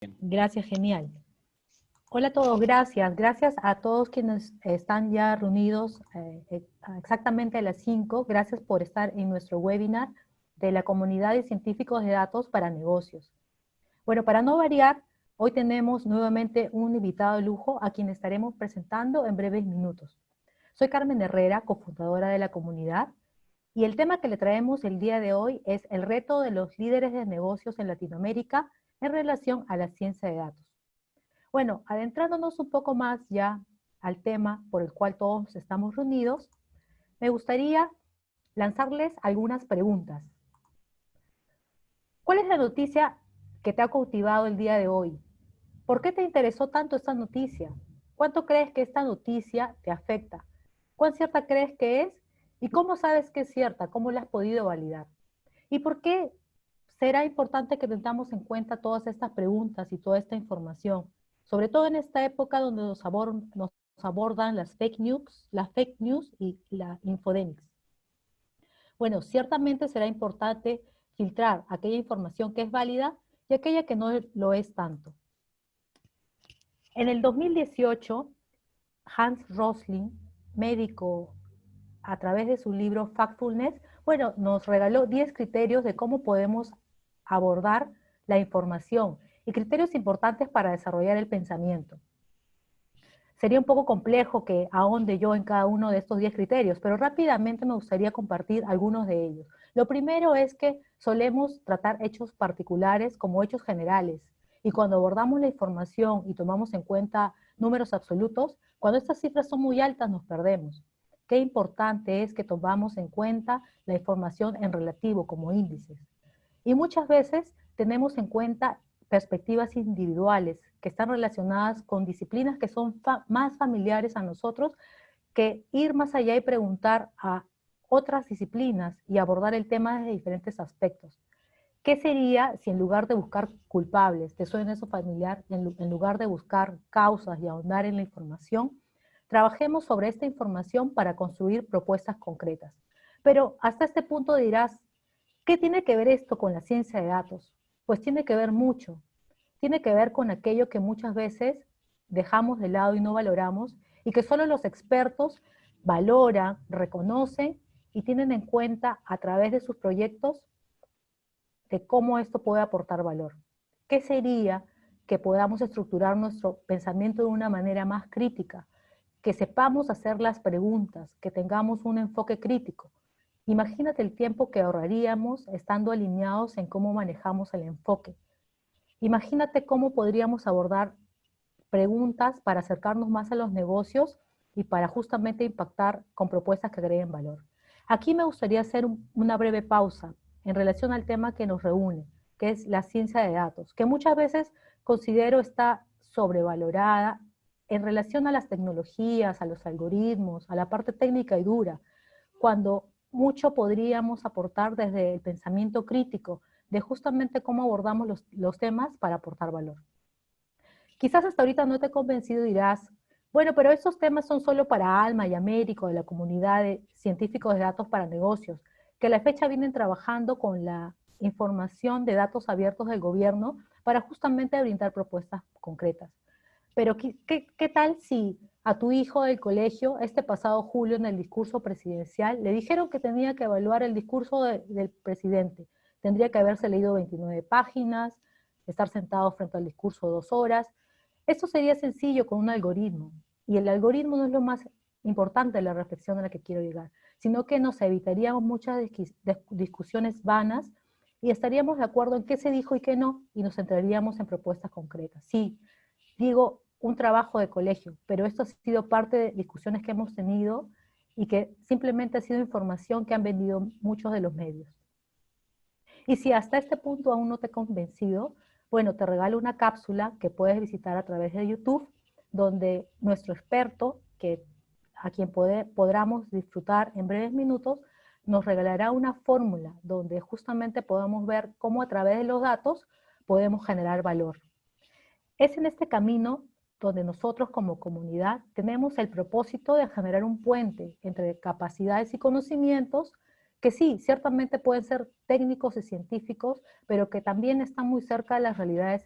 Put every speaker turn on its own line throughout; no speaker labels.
Gracias, genial. Hola a todos, gracias. Gracias a todos quienes están ya reunidos exactamente a las 5. Gracias por estar en nuestro webinar de la comunidad de científicos de datos para negocios. Bueno, para no variar, hoy tenemos nuevamente un invitado de lujo a quien estaremos presentando en breves minutos. Soy Carmen Herrera, cofundadora de la comunidad, y el tema que le traemos el día de hoy es el reto de los líderes de negocios en Latinoamérica en relación a la ciencia de datos. Bueno, adentrándonos un poco más ya al tema por el cual todos estamos reunidos, me gustaría lanzarles algunas preguntas. ¿Cuál es la noticia que te ha cautivado el día de hoy? ¿Por qué te interesó tanto esta noticia? ¿Cuánto crees que esta noticia te afecta? ¿Cuán cierta crees que es? ¿Y cómo sabes que es cierta? ¿Cómo la has podido validar? ¿Y por qué será importante que tengamos en cuenta todas estas preguntas y toda esta información? Sobre todo en esta época donde nos abordan las fake news y la infodemics. Bueno, ciertamente será importante filtrar aquella información que es válida y aquella que no lo es tanto. En el 2018, Hans Rosling, médico, a través de su libro Factfulness, bueno, nos regaló 10 criterios de cómo podemos abordar la información y criterios importantes para desarrollar el pensamiento. Sería un poco complejo que ahonde yo en cada uno de estos 10 criterios, pero rápidamente me gustaría compartir algunos de ellos. Lo primero es que solemos tratar hechos particulares como hechos generales, y cuando abordamos la información y tomamos en cuenta números absolutos, cuando estas cifras son muy altas nos perdemos. Qué importante es que tomamos en cuenta la información en relativo como índices. Y muchas veces tenemos en cuenta perspectivas individuales que están relacionadas con disciplinas que son más familiares a nosotros, que ir más allá y preguntar a otras disciplinas y abordar el tema desde diferentes aspectos. ¿Qué sería si en lugar de buscar culpables, te suena eso familiar, en lugar de buscar causas y ahondar en la información, trabajemos sobre esta información para construir propuestas concretas? Pero hasta este punto dirás, ¿qué tiene que ver esto con la ciencia de datos? Pues tiene que ver mucho. Tiene que ver con aquello que muchas veces dejamos de lado y no valoramos, y que solo los expertos valoran, reconocen y tienen en cuenta a través de sus proyectos de cómo esto puede aportar valor. ¿Qué sería que podamos estructurar nuestro pensamiento de una manera más crítica? Que sepamos hacer las preguntas, que tengamos un enfoque crítico. Imagínate el tiempo que ahorraríamos estando alineados en cómo manejamos el enfoque. Imagínate cómo podríamos abordar preguntas para acercarnos más a los negocios y para justamente impactar con propuestas que agreguen valor. Aquí me gustaría hacer una breve pausa en relación al tema que nos reúne, que es la ciencia de datos, que muchas veces considero está sobrevalorada en relación a las tecnologías, a los algoritmos, a la parte técnica y dura, cuando mucho podríamos aportar desde el pensamiento crítico de justamente cómo abordamos los temas para aportar valor. Quizás hasta ahorita no te he convencido y dirás, bueno, pero esos temas son solo para Alma y Américo, de la comunidad de científicos de datos para negocios, que a la fecha vienen trabajando con la información de datos abiertos del gobierno para justamente brindar propuestas concretas. Pero ¿qué tal si a tu hijo del colegio, este pasado julio en el discurso presidencial, le dijeron que tenía que evaluar el discurso del presidente? Tendría que haberse leído 29 páginas, estar sentado frente al discurso 2 horas. Esto sería sencillo con un algoritmo. Y el algoritmo no es lo más importante de la reflexión a la que quiero llegar, sino que nos evitaríamos muchas discusiones vanas y estaríamos de acuerdo en qué se dijo y qué no, y nos centraríamos en propuestas concretas. Sí, digo un trabajo de colegio, pero esto ha sido parte de discusiones que hemos tenido y que simplemente ha sido información que han vendido muchos de los medios. Y si hasta este punto aún no te he convencido, bueno, te regalo una cápsula que puedes visitar a través de YouTube, donde nuestro experto, a quien podamos disfrutar en breves minutos, nos regalará una fórmula donde justamente podamos ver cómo a través de los datos podemos generar valor. Es en este camino donde nosotros como comunidad tenemos el propósito de generar un puente entre capacidades y conocimientos que sí, ciertamente pueden ser técnicos y científicos, pero que también están muy cerca de las realidades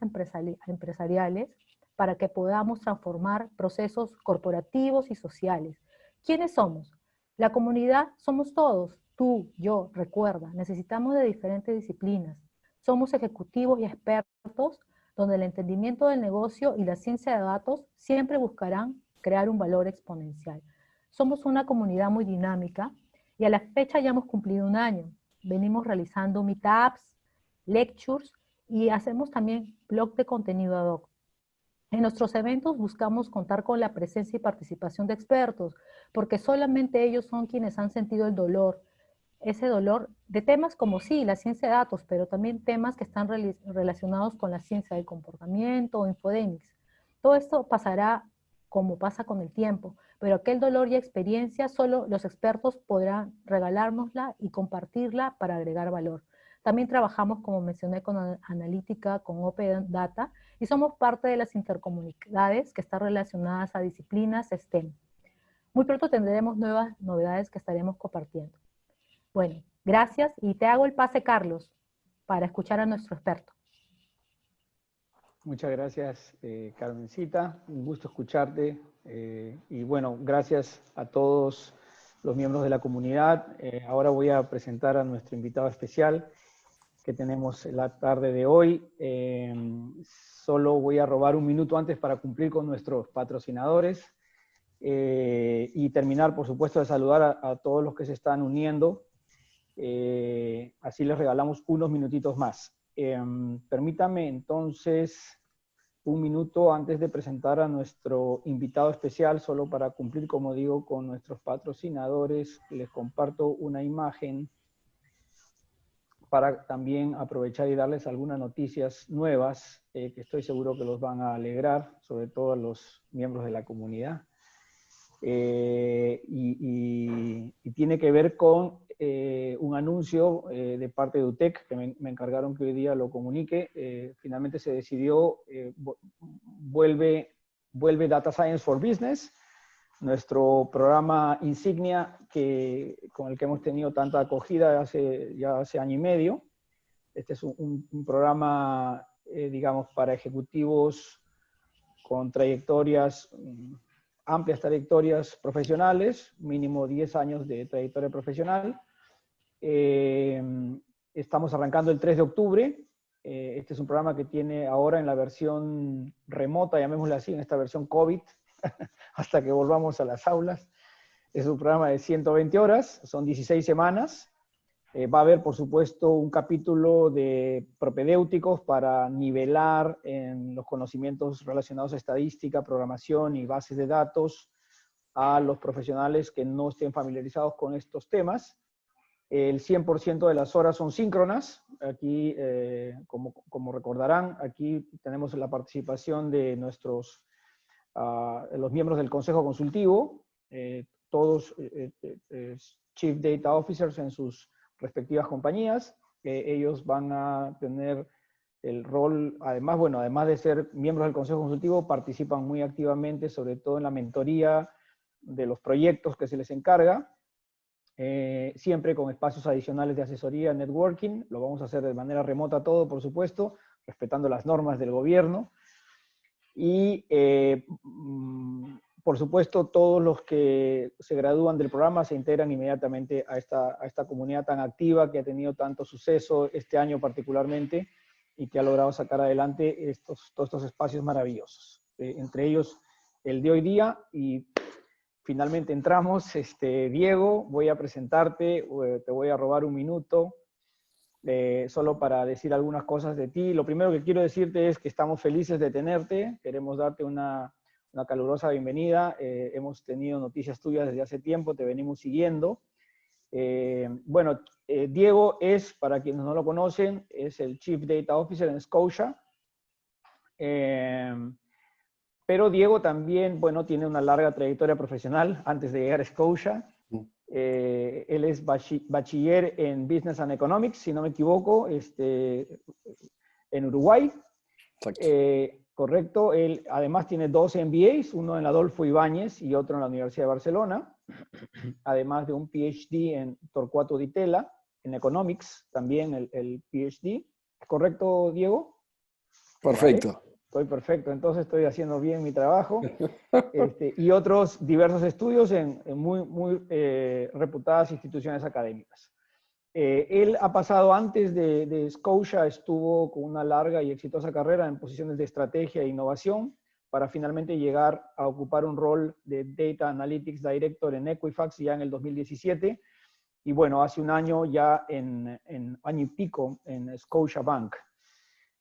empresariales para que podamos transformar procesos corporativos y sociales. ¿Quiénes somos? La comunidad somos todos, tú, yo, recuerda, necesitamos de diferentes disciplinas. Somos ejecutivos y expertos donde el entendimiento del negocio y la ciencia de datos siempre buscarán crear un valor exponencial. Somos una comunidad muy dinámica y a la fecha ya hemos cumplido un año. Venimos realizando meetups, lectures y hacemos también blog de contenido ad hoc. En nuestros eventos buscamos contar con la presencia y participación de expertos, porque solamente ellos son quienes han sentido el dolor, ese dolor de temas como sí, la ciencia de datos, pero también temas que están relacionados con la ciencia del comportamiento o infodemics. Todo esto pasará como pasa con el tiempo, pero aquel dolor y experiencia solo los expertos podrán regalárnosla y compartirla para agregar valor. También trabajamos, como mencioné, con analítica, con Open Data, y somos parte de las intercomunidades que están relacionadas a disciplinas STEM. Muy pronto tendremos nuevas novedades que estaremos compartiendo. Bueno, gracias y te hago el pase, Carlos, para escuchar a nuestro experto.
Muchas gracias, Carmencita. Un gusto escucharte. Y bueno, gracias a todos los miembros de la comunidad. Ahora voy a presentar a nuestro invitado especial que tenemos la tarde de hoy. Solo voy a robar un minuto antes para cumplir con nuestros patrocinadores y terminar, por supuesto, de saludar a todos los que se están uniendo. Así les regalamos unos minutitos más. Permítame entonces un minuto antes de presentar a nuestro invitado especial, solo para cumplir, como digo, con nuestros patrocinadores. Les comparto una imagen para también aprovechar y darles algunas noticias nuevas que estoy seguro que los van a alegrar, sobre todo a los miembros de la comunidad. Y tiene que ver con un anuncio de parte de UTEC, que me encargaron que hoy día lo comunique. Finalmente se decidió, vuelve Data Science for Business, nuestro programa insignia con el que hemos tenido tanta acogida ya hace año y medio. Este es un programa, digamos, para ejecutivos con trayectorias, amplias trayectorias profesionales, mínimo 10 años de trayectoria profesional. Estamos arrancando el 3 de octubre. Este es un programa que tiene ahora en la versión remota, llamémosle así, en esta versión COVID, hasta que volvamos a las aulas. Es un programa de 120 horas, son 16 semanas. Va a haber, por supuesto, un capítulo de propedéuticos para nivelar en los conocimientos relacionados a estadística, programación y bases de datos a los profesionales que no estén familiarizados con estos temas. El 100% de las horas son síncronas. Aquí, como recordarán, aquí tenemos la participación de los miembros del Consejo Consultivo, todos Chief Data Officers en sus respectivas compañías. Ellos van a tener el rol, además de ser miembros del Consejo Consultivo, participan muy activamente, sobre todo en la mentoría de los proyectos que se les encarga, siempre con espacios adicionales de asesoría, networking. Lo vamos a hacer de manera remota todo, por supuesto, respetando las normas del gobierno. Y, por supuesto, todos los que se gradúan del programa se integran inmediatamente a esta comunidad tan activa que ha tenido tanto suceso este año particularmente y que ha logrado sacar adelante todos estos espacios maravillosos. Entre ellos, el de hoy día. Y finalmente entramos. Diego, voy a presentarte, te voy a robar un minuto. Solo para decir algunas cosas de ti. Lo primero que quiero decirte es que estamos felices de tenerte, queremos darte una calurosa bienvenida. Hemos tenido noticias tuyas desde hace tiempo, te venimos siguiendo. Diego es, para quienes no lo conocen, es el Chief Data Officer en Scotia. Pero Diego también, tiene una larga trayectoria profesional antes de llegar a Scotia. Él es bachiller en Business and Economics, si no me equivoco, en Uruguay. Correcto. Él además tiene 2 MBAs, uno en Adolfo Ibáñez y otro en la Universidad de Barcelona, además de un PhD en Torcuato Di Tella, en Economics, también el PhD. ¿Correcto, Diego?
Perfecto.
Vale. Estoy perfecto, entonces estoy haciendo bien mi trabajo. Y otros diversos estudios en muy reputadas instituciones académicas. Él ha pasado antes de Scotia, estuvo con una larga y exitosa carrera en posiciones de estrategia e innovación, para finalmente llegar a ocupar un rol de Data Analytics Director en Equifax ya en el 2017. Y bueno, hace un año ya en año y pico en Scotiabank.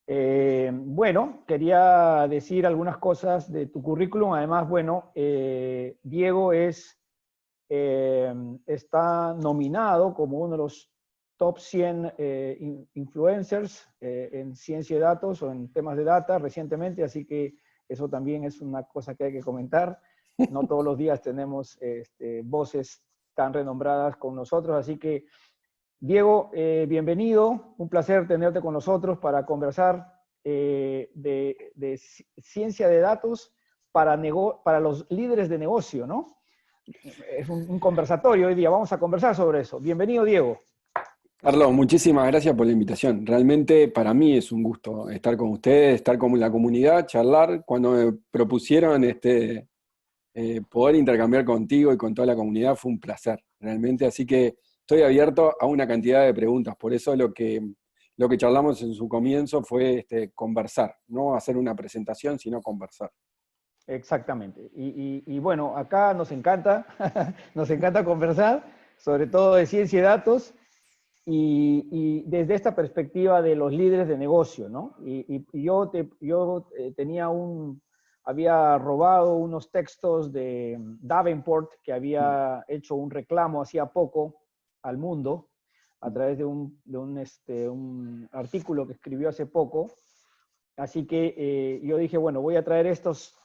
Bueno, quería decir algunas cosas de tu currículum. Además, bueno, Diego está nominado como uno de los top 100 influencers en ciencia de datos o en temas de data recientemente, así que eso también es una cosa que hay que comentar. No todos los días tenemos voces tan renombradas con nosotros, así que Diego, bienvenido, un placer tenerte con nosotros para conversar de ciencia de datos para los líderes de negocio, ¿no? Es un conversatorio hoy día, vamos a conversar sobre eso. Bienvenido, Diego.
Carlos, muchísimas gracias por la invitación. Realmente para mí es un gusto estar con ustedes, estar con la comunidad, charlar. Cuando me propusieron poder intercambiar contigo y con toda la comunidad fue un placer, realmente. Así que estoy abierto a una cantidad de preguntas. Por eso lo que charlamos en su comienzo fue conversar, no hacer una presentación, sino conversar.
Exactamente. Y bueno, acá nos encanta, nos encanta conversar, sobre todo de ciencia y datos, y desde esta perspectiva de los líderes de negocio, ¿no? Había robado unos textos de Davenport, que había hecho un reclamo hacía poco al mundo, a través de un artículo que escribió hace poco. Así que yo dije, bueno, voy a traer estos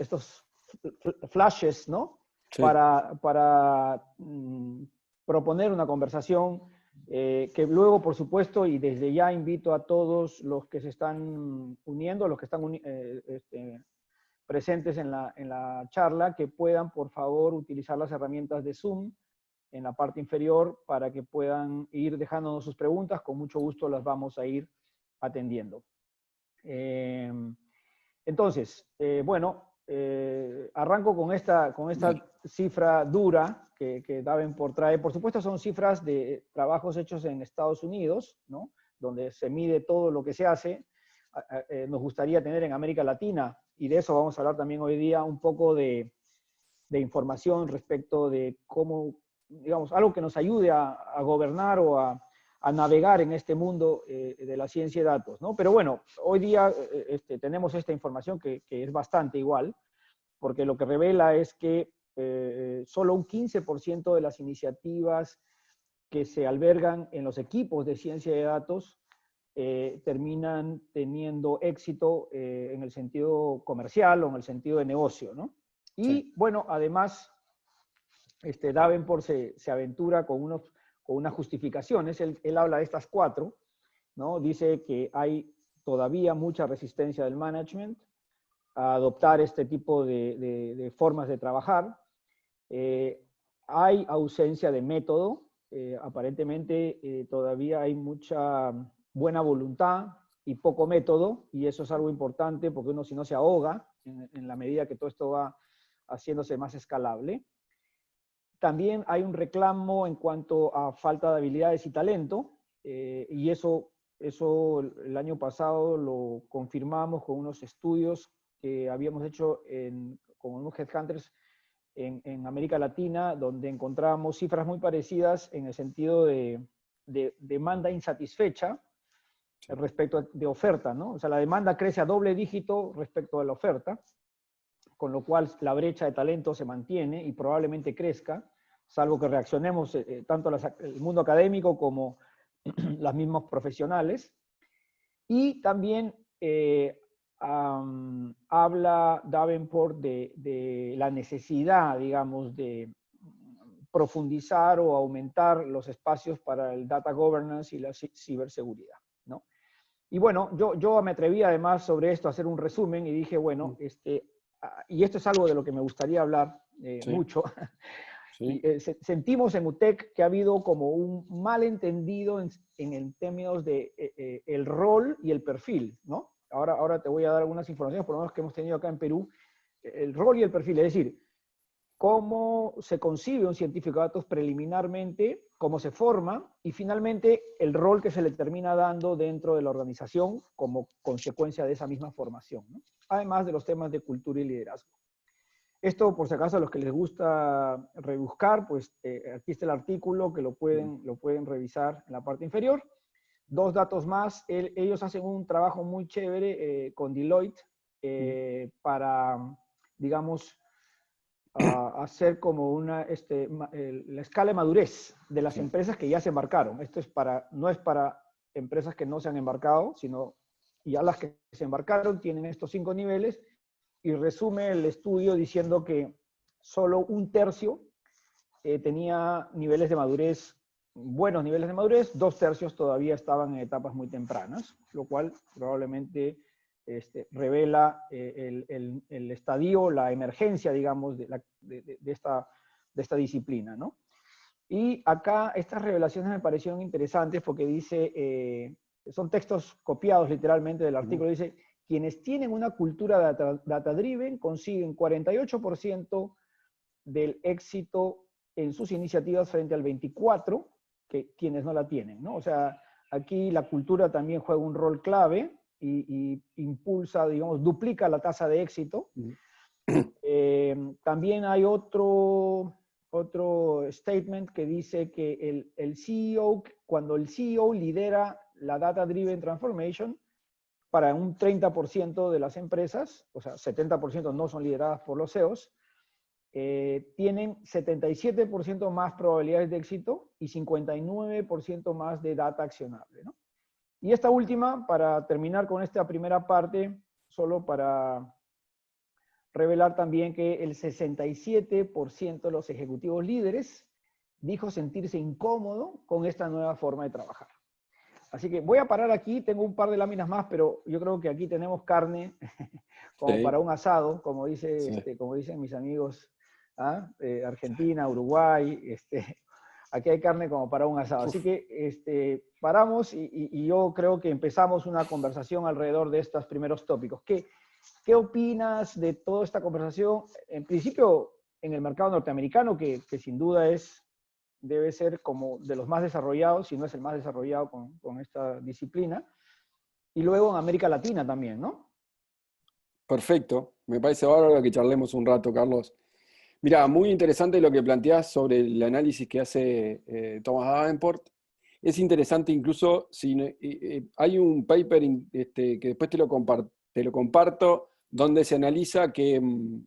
flashes, ¿no?
Sí.
Para proponer una conversación que luego, por supuesto, y desde ya invito a todos los que se están uniendo, los que están presentes en la charla, que puedan, por favor, utilizar las herramientas de Zoom en la parte inferior para que puedan ir dejándonos sus preguntas. Con mucho gusto las vamos a ir atendiendo. Entonces, bueno, arranco con esta cifra dura que Davenport trae. Por supuesto, son cifras de trabajos hechos en Estados Unidos, ¿no? Donde se mide todo lo que se hace. Nos gustaría tener en América Latina, y de eso vamos a hablar también hoy día, un poco de información respecto de cómo, digamos, algo que nos ayude a gobernar o a navegar en este mundo de la ciencia y datos, ¿no? Pero bueno, hoy día tenemos esta información que es bastante igual, porque lo que revela es que solo un 15% de las iniciativas que se albergan en los equipos de ciencia de datos terminan teniendo éxito en el sentido comercial o en el sentido de negocio, ¿no? Y sí, bueno, además, Davenport se aventura con unas justificaciones. Él habla de estas 4, ¿no? Dice que hay todavía mucha resistencia del management a adoptar este tipo de formas de trabajar. Hay ausencia de método. Aparentemente todavía hay mucha buena voluntad y poco método, y eso es algo importante porque uno si no se ahoga en la medida que todo esto va haciéndose más escalable. También hay un reclamo en cuanto a falta de habilidades y talento, y eso el año pasado lo confirmamos con unos estudios que habíamos hecho con unos headhunters en América Latina, donde encontramos cifras muy parecidas en el sentido de demanda insatisfecha respecto de oferta, ¿no? O sea, la demanda crece a doble dígito respecto a la oferta, con lo cual la brecha de talento se mantiene y probablemente crezca, salvo que reaccionemos tanto el mundo académico como los mismos profesionales. Y también habla Davenport de la necesidad, digamos, de profundizar o aumentar los espacios para el data governance y la ciberseguridad, ¿no? Y bueno, yo me atreví además sobre esto a hacer un resumen y dije, bueno, y esto es algo de lo que me gustaría hablar
Sí,
mucho.
sí,
Sentimos en UTEC que ha habido como un malentendido en términos de el rol y el perfil, ¿no? Ahora te voy a dar algunas informaciones, por lo menos que hemos tenido acá en Perú, el rol y el perfil, es decir, cómo se concibe un científico de datos preliminarmente, cómo se forma y finalmente el rol que se le termina dando dentro de la organización como consecuencia de esa misma formación, ¿no? Además de los temas de cultura y liderazgo. Esto, por si acaso, a los que les gusta rebuscar, pues aquí está el artículo que lo pueden revisar en la parte inferior. Dos datos más, ellos hacen un trabajo muy chévere con Deloitte para, digamos, hacer como la escala de madurez de las empresas que ya se embarcaron. Esto no es para empresas que no se han embarcado, sino ya las que se embarcaron tienen estos 5 niveles y resume el estudio diciendo que solo un tercio tenía niveles de madurez, buenos niveles de madurez, 2 tercios todavía estaban en etapas muy tempranas, lo cual probablemente revela el estadio, la emergencia, digamos, de esta disciplina, ¿no? Y acá estas revelaciones me parecieron interesantes porque dice, son textos copiados literalmente del artículo, dice, quienes tienen una cultura data-driven consiguen 48% del éxito en sus iniciativas frente al 24% que quienes no la tienen, ¿no? O sea, aquí la cultura también juega un rol clave y impulsa, digamos, duplica la tasa de éxito. También hay otro statement que dice que el CEO, cuando el CEO lidera la Data Driven Transformation, para un 30% de las empresas, o sea, 70% no son lideradas por los CEOs, tienen 77% más probabilidades de éxito y 59% más de data accionable, ¿no? Y esta última, para terminar con esta primera parte, solo para revelar también que el 67% de los ejecutivos líderes dijo sentirse incómodo con esta nueva forma de trabajar. Así que voy a parar aquí, tengo un par de láminas más, pero yo creo que aquí tenemos carne como para un asado, como dicen mis amigos, Argentina, Uruguay, aquí hay carne como para un asado. Así que paramos y yo creo que empezamos una conversación alrededor de estos primeros tópicos. ¿Qué opinas de toda esta conversación? En principio, en el mercado norteamericano, que sin duda debe ser como de los más desarrollados, si no es el más desarrollado con esta disciplina, y luego en América Latina también, ¿no?
Perfecto. Me parece bárbaro que charlemos un rato, Carlos. Mira, muy interesante lo que planteás sobre el análisis que hace Thomas Davenport. Es interesante incluso, si hay un paper que después te lo comparto, donde se analiza que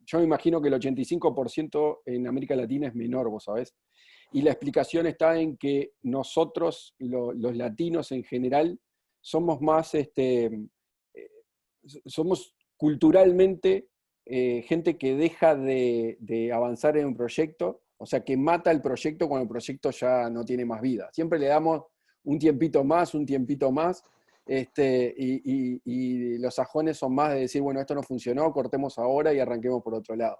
yo me imagino que el 85% en América Latina es menor, vos sabés. Y la explicación está en que nosotros, los latinos en general, somos más, somos culturalmente gente que deja de avanzar en un proyecto, o sea, que mata el proyecto cuando el proyecto ya no tiene más vida. Siempre le damos un tiempito más, y los sajones son más de decir, bueno, esto no funcionó, cortemos ahora y arranquemos por otro lado.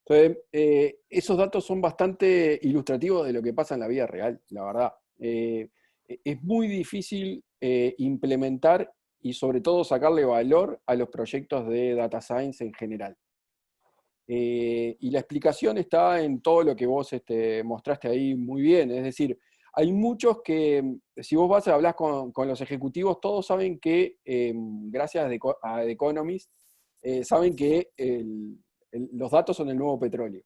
Entonces, esos datos son bastante ilustrativos de lo que pasa en la vida real, la verdad. Es muy difícil implementar y sobre todo sacarle valor a los proyectos de data science en general. Y la explicación está en todo lo que vos mostraste ahí muy bien. Es decir, hay muchos que, si vos vas a hablar con los ejecutivos, todos saben que, gracias a The Economist, saben que los datos son el nuevo petróleo.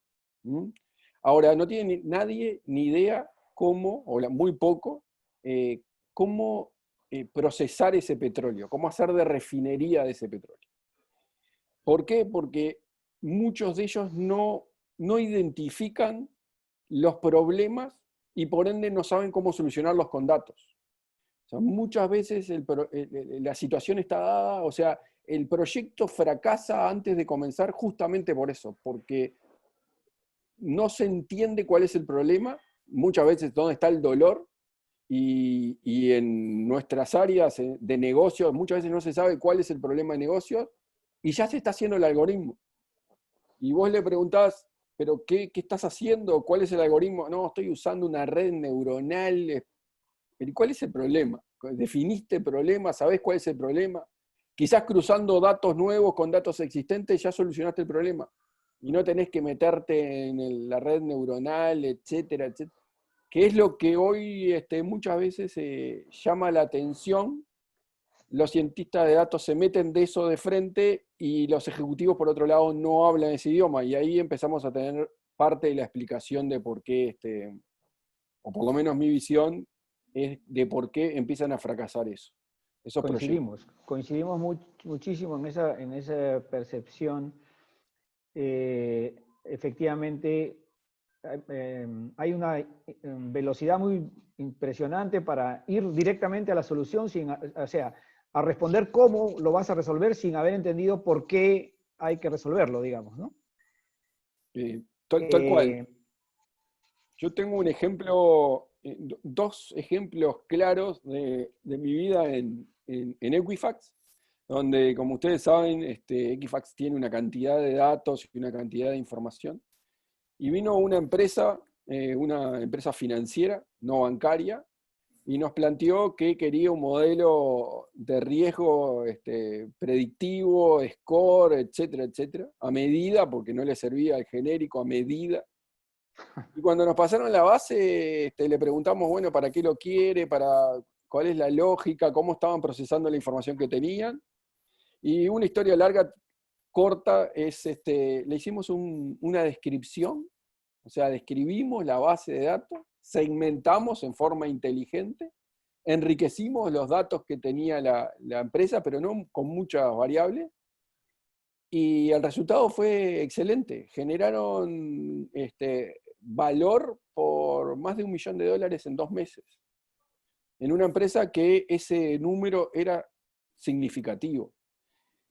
Ahora, no tiene nadie ni idea cómo, o muy poco, cómo procesar ese petróleo, cómo hacer de refinería de ese petróleo. ¿Por qué? Porque muchos de ellos no identifican los problemas y por ende no saben cómo solucionarlos con datos. O sea, muchas veces la situación está dada, o sea, el proyecto fracasa antes de comenzar justamente por eso, porque no se entiende cuál es el problema, muchas veces dónde está el dolor, y en nuestras áreas de negocios muchas veces no se sabe cuál es el problema de negocios y ya se está haciendo el algoritmo. Y vos le preguntás, ¿pero qué estás haciendo? ¿Cuál es el algoritmo? No, estoy usando una red neuronal. ¿Pero cuál es el problema? ¿Definiste el problema? ¿Sabés cuál es el problema? Quizás cruzando datos nuevos con datos existentes ya solucionaste el problema. Y no tenés que meterte en la red neuronal, etcétera, etcétera. Que es lo que hoy muchas veces llama la atención. Los cientistas de datos se meten de eso de frente y los ejecutivos, por otro lado, no hablan ese idioma. Y ahí empezamos a tener parte de la explicación de por qué, o por lo menos mi visión, es de por qué empiezan a fracasar esos proyectos.
Coincidimos muchísimo en esa percepción. Efectivamente, hay una velocidad muy impresionante para ir directamente a la solución, o sea, a responder cómo lo vas a resolver sin haber entendido por qué hay que resolverlo, digamos, ¿no?
Tal cual. Yo tengo un ejemplo, dos ejemplos claros de mi vida en Equifax, donde, como ustedes saben, Equifax tiene una cantidad de datos y una cantidad de información. Y vino una empresa financiera, no bancaria, y nos planteó que quería un modelo de riesgo predictivo, score, etcétera, etcétera, a medida, porque no le servía el genérico, a medida. Y cuando nos pasaron la base, le preguntamos, bueno, ¿para qué lo quiere? ¿Cuál es la lógica? ¿Cómo estaban procesando la información que tenían? Y una historia larga, corta, le hicimos una descripción, o sea, describimos la base de datos, segmentamos en forma inteligente, enriquecimos los datos que tenía la empresa, pero no con muchas variables, y el resultado fue excelente. Generaron valor por más de $1 millón en 2 meses, en una empresa que ese número era significativo.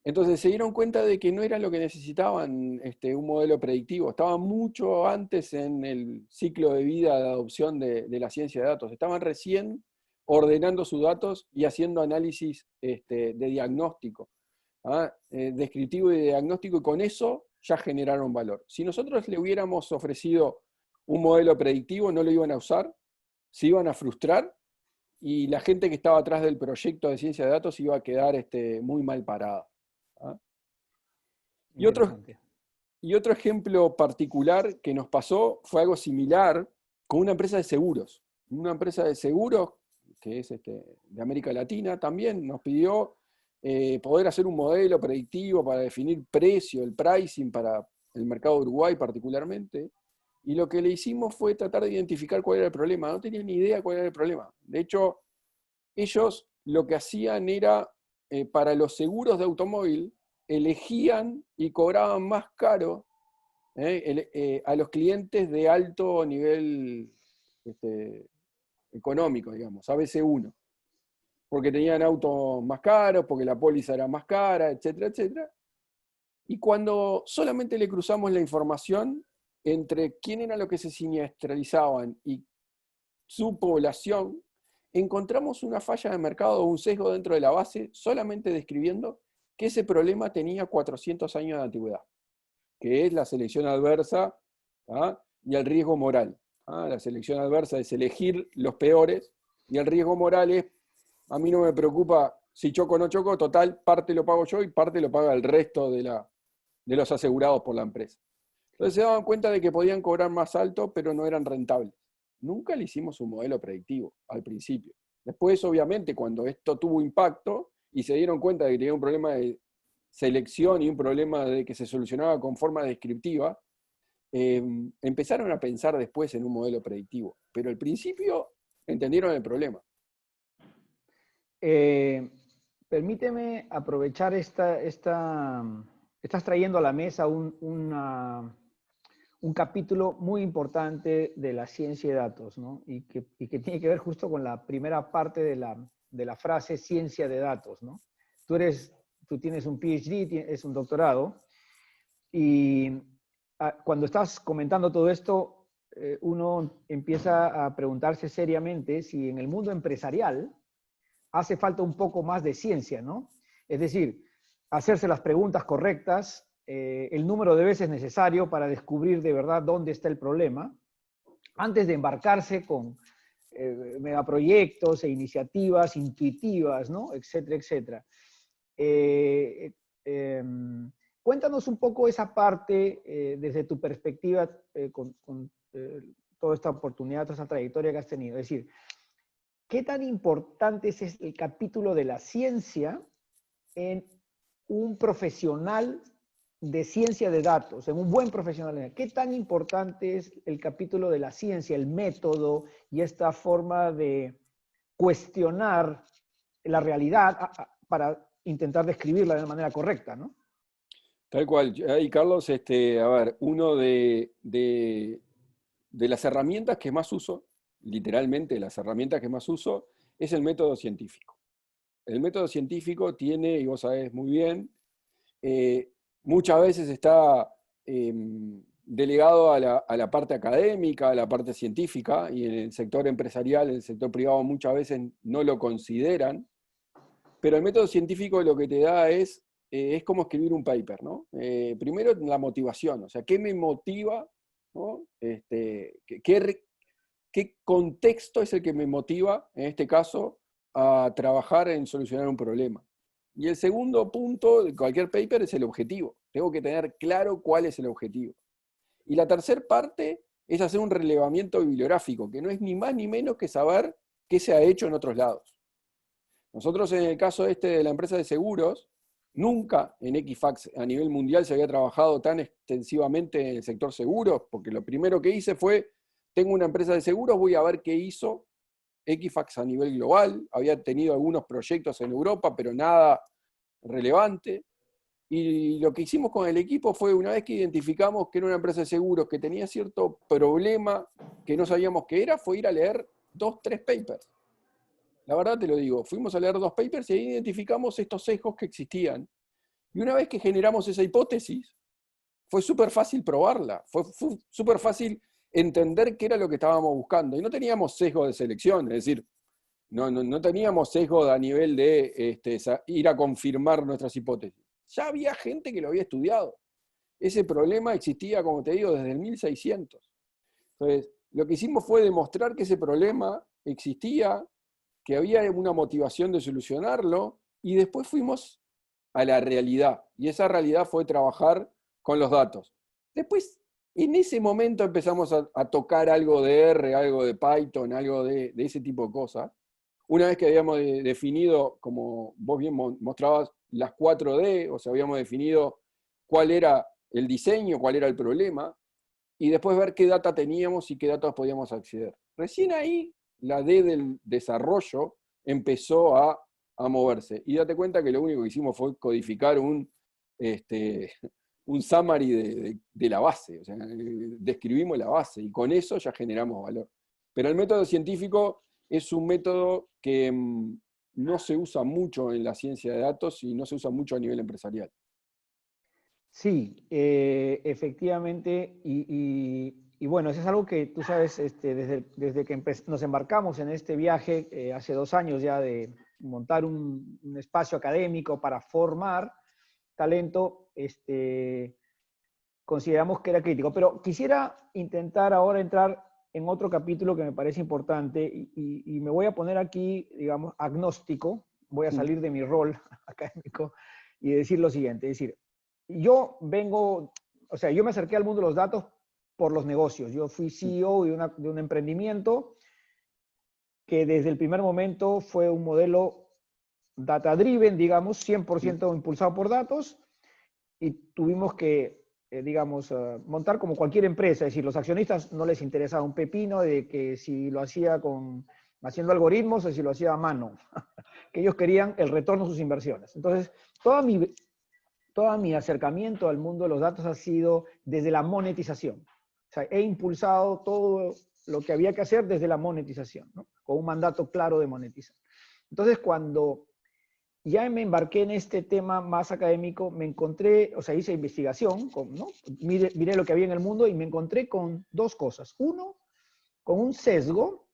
Entonces se dieron cuenta de que no era lo que necesitaban un modelo predictivo. Estaban mucho antes en el ciclo de vida de adopción de la ciencia de datos. Estaban recién ordenando sus datos y haciendo análisis de diagnóstico, descriptivo y de diagnóstico, y con eso ya generaron valor. Si nosotros le hubiéramos ofrecido un modelo predictivo, no lo iban a usar, se iban a frustrar y la gente que estaba atrás del proyecto de ciencia de datos iba a quedar muy mal parada. Y otro ejemplo particular que nos pasó fue algo similar con una empresa de seguros. Una empresa de seguros, que es de América Latina, también nos pidió poder hacer un modelo predictivo para definir precio, el pricing para el mercado de Uruguay particularmente. Y lo que le hicimos fue tratar de identificar cuál era el problema. No tenían ni idea cuál era el problema. De hecho, ellos lo que hacían era, para los seguros de automóvil, elegían y cobraban más caro a los clientes de alto nivel económico, digamos, ABC1, porque tenían autos más caros, porque la póliza era más cara, etcétera, etcétera. Y cuando solamente le cruzamos la información entre quién era lo que se siniestralizaban y su población, encontramos una falla de mercado o un sesgo dentro de la base solamente describiendo que ese problema tenía 400 años de antigüedad, que es la selección adversa y el riesgo moral. La selección adversa es elegir los peores, y el riesgo moral es, a mí no me preocupa si choco o no choco, total, parte lo pago yo y parte lo paga el resto de los asegurados por la empresa. Entonces se daban cuenta de que podían cobrar más alto, pero no eran rentables. Nunca le hicimos un modelo predictivo al principio. Después, obviamente, cuando esto tuvo impacto y se dieron cuenta de que tenía un problema de selección y un problema de que se solucionaba con forma descriptiva, empezaron a pensar después en un modelo predictivo. Pero al principio entendieron el problema.
Permíteme aprovechar estás trayendo a la mesa un capítulo muy importante de la ciencia de datos, ¿no? Y que tiene que ver justo con la primera parte de la frase ciencia de datos, ¿no? Tú tienes un PhD, es un doctorado, y cuando estás comentando todo esto, uno empieza a preguntarse seriamente si en el mundo empresarial hace falta un poco más de ciencia, ¿no? Es decir, hacerse las preguntas correctas, el número de veces necesario para descubrir de verdad dónde está el problema, antes de embarcarse con megaproyectos e iniciativas intuitivas, ¿no? Etcétera, etcétera. Cuéntanos un poco esa parte desde tu perspectiva con toda esta oportunidad, toda esta trayectoria que has tenido. Es decir, ¿qué tan importante es el capítulo de la ciencia en un profesional de ciencia de datos, en un buen profesional? ¿Qué tan importante es el capítulo de la ciencia, el método y esta forma de cuestionar la realidad para intentar describirla de una manera correcta, ¿no?
Tal cual. Ahí, Carlos, a ver, uno de las herramientas que más uso, literalmente las herramientas que más uso, es el método científico. El método científico tiene, y vos sabés muy bien, muchas veces está delegado a la parte académica, a la parte científica, y en el sector empresarial, en el sector privado muchas veces no lo consideran, pero el método científico lo que te da es como escribir un paper, ¿no? Primero la motivación, o sea, ¿qué me motiva? ¿No? ¿Qué contexto es el que me motiva, en este caso, a trabajar en solucionar un problema? Y el segundo punto de cualquier paper es el objetivo. Tengo que tener claro cuál es el objetivo. Y la tercera parte es hacer un relevamiento bibliográfico, que no es ni más ni menos que saber qué se ha hecho en otros lados. Nosotros en el caso de la empresa de seguros, nunca en Equifax a nivel mundial se había trabajado tan extensivamente en el sector seguros, porque lo primero que hice fue, tengo una empresa de seguros, voy a ver qué hizo Equifax a nivel global. Había tenido algunos proyectos en Europa, pero nada relevante. Y lo que hicimos con el equipo fue, una vez que identificamos que era una empresa de seguros que tenía cierto problema que no sabíamos qué era, fue ir a leer 2, 3 papers. La verdad te lo digo, fuimos a leer 2 papers y ahí identificamos estos sesgos que existían. Y una vez que generamos esa hipótesis, fue súper fácil probarla, fue súper fácil entender qué era lo que estábamos buscando. Y no teníamos sesgo de selección, es decir, no teníamos sesgo a nivel de ir a confirmar nuestras hipótesis. Ya había gente que lo había estudiado. Ese problema existía, como te digo, desde el 1600. Entonces, lo que hicimos fue demostrar que ese problema existía, que había una motivación de solucionarlo, y después fuimos a la realidad. Y esa realidad fue trabajar con los datos. Después, en ese momento empezamos a tocar algo de R, algo de Python, algo de ese tipo de cosas. Una vez que habíamos definido, como vos bien mostrabas, las 4D, o sea, habíamos definido cuál era el diseño, cuál era el problema, y después ver qué data teníamos y qué datos podíamos acceder. Recién ahí, la D del desarrollo empezó a moverse. Y date cuenta que lo único que hicimos fue codificar un summary de la base, o sea, describimos la base, y con eso ya generamos valor. Pero el método científico es un método que no se usa mucho en la ciencia de datos y no se usa mucho a nivel empresarial.
Sí, efectivamente, y bueno, eso es algo que tú sabes, desde que nos embarcamos en este viaje hace 2 años ya de montar un espacio académico para formar talento, consideramos que era crítico. Pero quisiera intentar ahora entrar en otro capítulo que me parece importante y me voy a poner aquí, digamos, agnóstico, voy a salir de mi rol académico y decir lo siguiente, es decir, yo me acerqué al mundo de los datos por los negocios. Yo fui CEO de un emprendimiento que desde el primer momento fue un modelo data-driven, digamos, 100% impulsado por datos, y tuvimos que, montar como cualquier empresa. Es decir, los accionistas no les interesaba un pepino de que si lo hacía haciendo algoritmos o si lo hacía a mano, que ellos querían el retorno de sus inversiones. Entonces, todo mi acercamiento al mundo de los datos ha sido desde la monetización. O sea, he impulsado todo lo que había que hacer desde la monetización, ¿no? Con un mandato claro de monetizar. Entonces, cuando ya me embarqué en este tema más académico, me encontré, o sea, hice investigación, ¿no? Miré lo que había en el mundo y me encontré con dos cosas. Uno, con un sesgo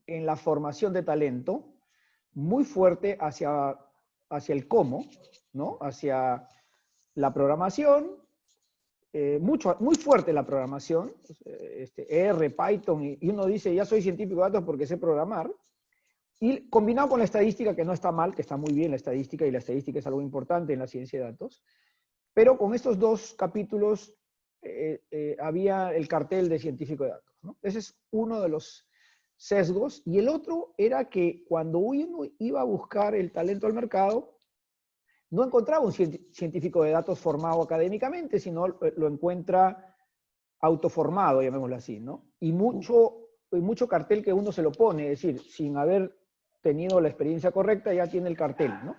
en la formación de talento muy fuerte hacia el cómo, ¿no? Hacia la programación, muy fuerte la programación, R, Python, y uno dice, ya soy científico de datos porque sé programar, y combinado con la estadística, que no está mal, que está muy bien la estadística, y la estadística es algo importante en la ciencia de datos, pero con estos dos capítulos había el cartel de científico de datos, ¿no? Ese es uno de los sesgos, y el otro era que cuando uno iba a buscar el talento al mercado, no encontraba un científico de datos formado académicamente, sino lo encuentra autoformado, llamémoslo así, ¿no? Y mucho cartel que uno se lo pone, es decir, sin haber tenido la experiencia correcta, ya tiene el cartel, ¿no?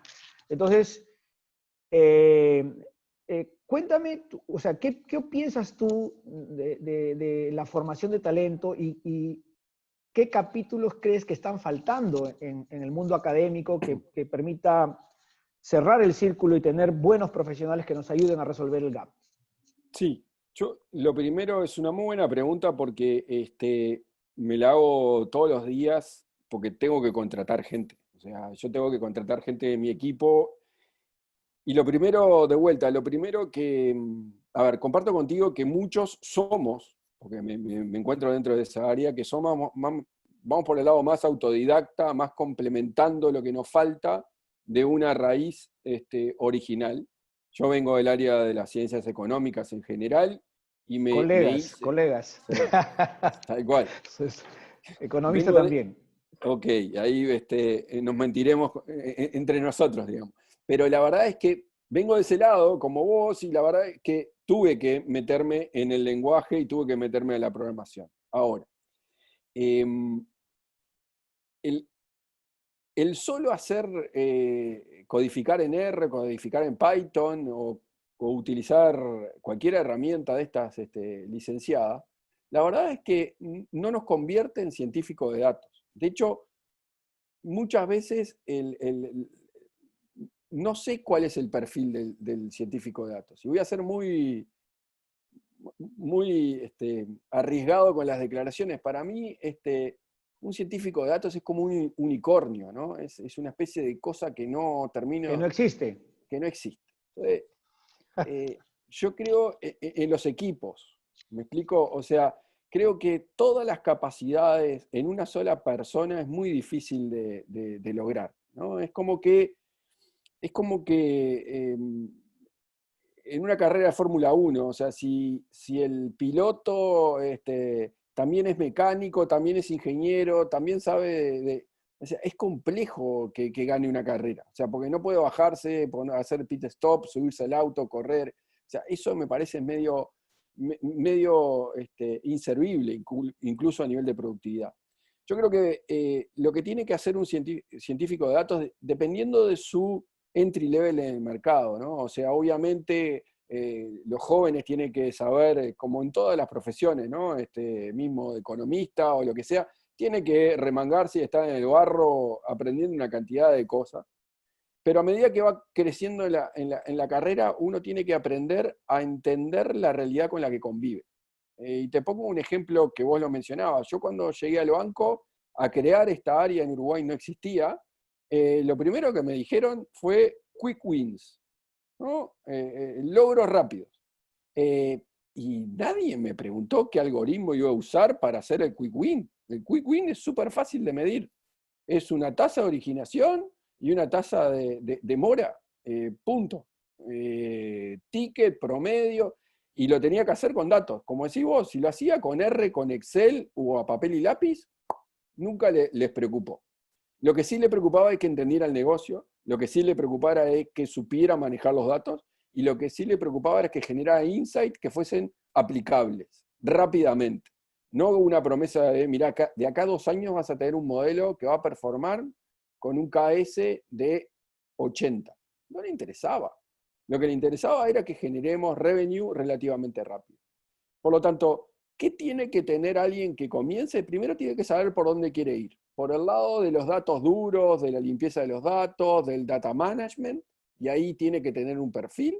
Entonces, cuéntame, o sea, ¿qué piensas tú de la formación de talento y qué capítulos crees que están faltando en el mundo académico que permita cerrar el círculo y tener buenos profesionales que nos ayuden a resolver el gap?
Sí, lo primero es una muy buena pregunta porque me la hago todos los días porque tengo que contratar gente. O sea, yo tengo que contratar gente de mi equipo. Y lo primero, de vuelta, a ver, comparto contigo que muchos somos, porque me encuentro dentro de esa área, que vamos por el lado más autodidacta, más complementando lo que nos falta de una raíz original. Yo vengo del área de las ciencias económicas en general y
colegas.
Sí, tal cual.
Economista también.
Ok, ahí nos mentiremos entre nosotros, digamos. Pero la verdad es que vengo de ese lado, como vos, y la verdad es que tuve que meterme en el lenguaje y tuve que meterme en la programación. Ahora, el solo hacer codificar en R, codificar en Python o utilizar cualquier herramienta de estas licenciadas, la verdad es que no nos convierte en científicos de datos. De hecho, muchas veces no sé cuál es el perfil del científico de datos. Y voy a ser muy arriesgado con las declaraciones. Para mí, un científico de datos es como un unicornio, ¿no? Es una especie de cosa que no termina.
Que no existe.
Que no existe. Entonces, yo creo en los equipos. ¿Me explico? O sea, creo que todas las capacidades en una sola persona es muy difícil de lograr, ¿no? Es como que en una carrera de Fórmula 1, o sea, si el piloto también es mecánico, también es ingeniero, también sabe o sea, es complejo que gane una carrera, o sea, porque no puede bajarse, hacer pit stop, subirse al auto, correr, o sea, eso me parece medio inservible, incluso a nivel de productividad. Yo creo que lo que tiene que hacer un científico de datos, dependiendo de su entry level en el mercado, ¿no? O sea, obviamente los jóvenes tienen que saber, como en todas las profesiones, ¿no? Mismo economista o lo que sea, tiene que remangarse y estar en el barro aprendiendo una cantidad de cosas. Pero a medida que va creciendo en la carrera, uno tiene que aprender a entender la realidad con la que convive. Y te pongo un ejemplo que vos lo mencionabas. Yo cuando llegué al banco a crear esta área en Uruguay no existía. Lo primero que me dijeron fue quick wins, ¿no? Logros rápidos. Y nadie me preguntó qué algoritmo iba a usar para hacer el quick win. El quick win es súper fácil de medir. Es una tasa de originación y una tasa de mora, punto. Ticket, promedio, y lo tenía que hacer con datos. Como decís vos, si lo hacía con R, con Excel o a papel y lápiz, nunca les preocupó. Lo que sí le preocupaba es que entendiera el negocio, lo que sí le preocupaba es que supiera manejar los datos, y lo que sí le preocupaba era que generara insights que fuesen aplicables rápidamente. No una promesa de, mirá, de acá a 2 años vas a tener un modelo que va a performar con un KS de 80. No le interesaba. Lo que le interesaba era que generemos revenue relativamente rápido. Por lo tanto, ¿qué tiene que tener alguien que comience? Primero tiene que saber por dónde quiere ir. por el lado de los datos duros, de la limpieza de los datos, del data management, y ahí tiene que tener un perfil,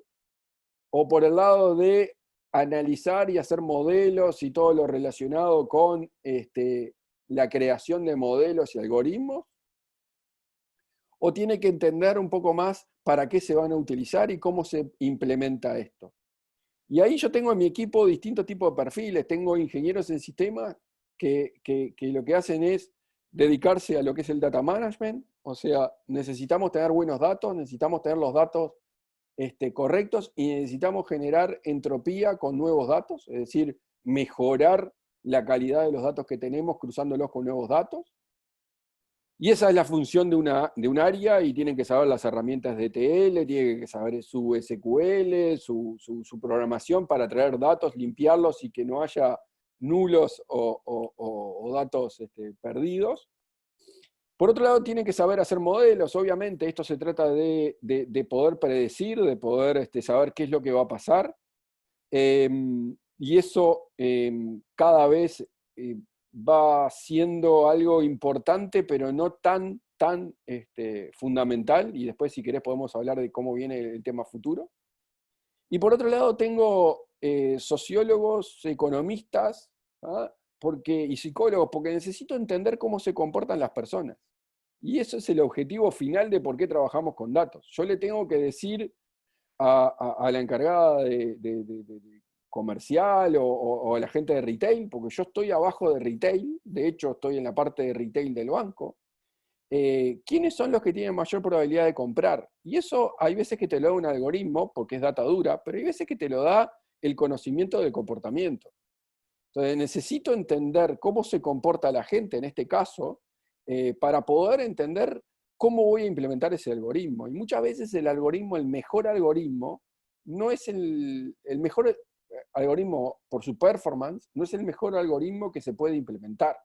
o por el lado de analizar y hacer modelos y todo lo relacionado con la creación de modelos y algoritmos, o tiene que entender un poco más para qué se van a utilizar y cómo se implementa esto. Y ahí yo tengo en mi equipo distintos tipos de perfiles. Tengo ingenieros en sistemas que lo que hacen es dedicarse a lo que es el data management, o sea, necesitamos tener buenos datos, necesitamos tener los datos correctos y necesitamos generar entropía con nuevos datos, es decir, mejorar la calidad de los datos que tenemos cruzándolos con nuevos datos. Y esa es la función de un área, y tienen que saber las herramientas de ETL, tienen que saber su SQL, su programación para traer datos, limpiarlos y que no haya nulos o datos perdidos. Por otro lado, tienen que saber hacer modelos, obviamente. Esto se trata de poder predecir, de poder saber qué es lo que va a pasar. Y eso cada vez va siendo algo importante, pero no tan fundamental, y después si querés podemos hablar de cómo viene el tema futuro. Y por otro lado tengo sociólogos, economistas, ¿ah? Y psicólogos, porque necesito entender cómo se comportan las personas. Y eso es el objetivo final de por qué trabajamos con datos. Yo le tengo que decir a la encargada de comercial o a la gente de retail, porque yo estoy abajo de retail, de hecho estoy en la parte de retail del banco, ¿quiénes son los que tienen mayor probabilidad de comprar? Y eso hay veces que te lo da un algoritmo, porque es data dura, pero hay veces que te lo da el conocimiento del comportamiento. Entonces necesito entender cómo se comporta la gente en este caso, para poder entender cómo voy a implementar ese algoritmo. Y muchas veces el algoritmo, el mejor algoritmo, no es el mejor algoritmo por su performance, no es el mejor algoritmo que se puede implementar.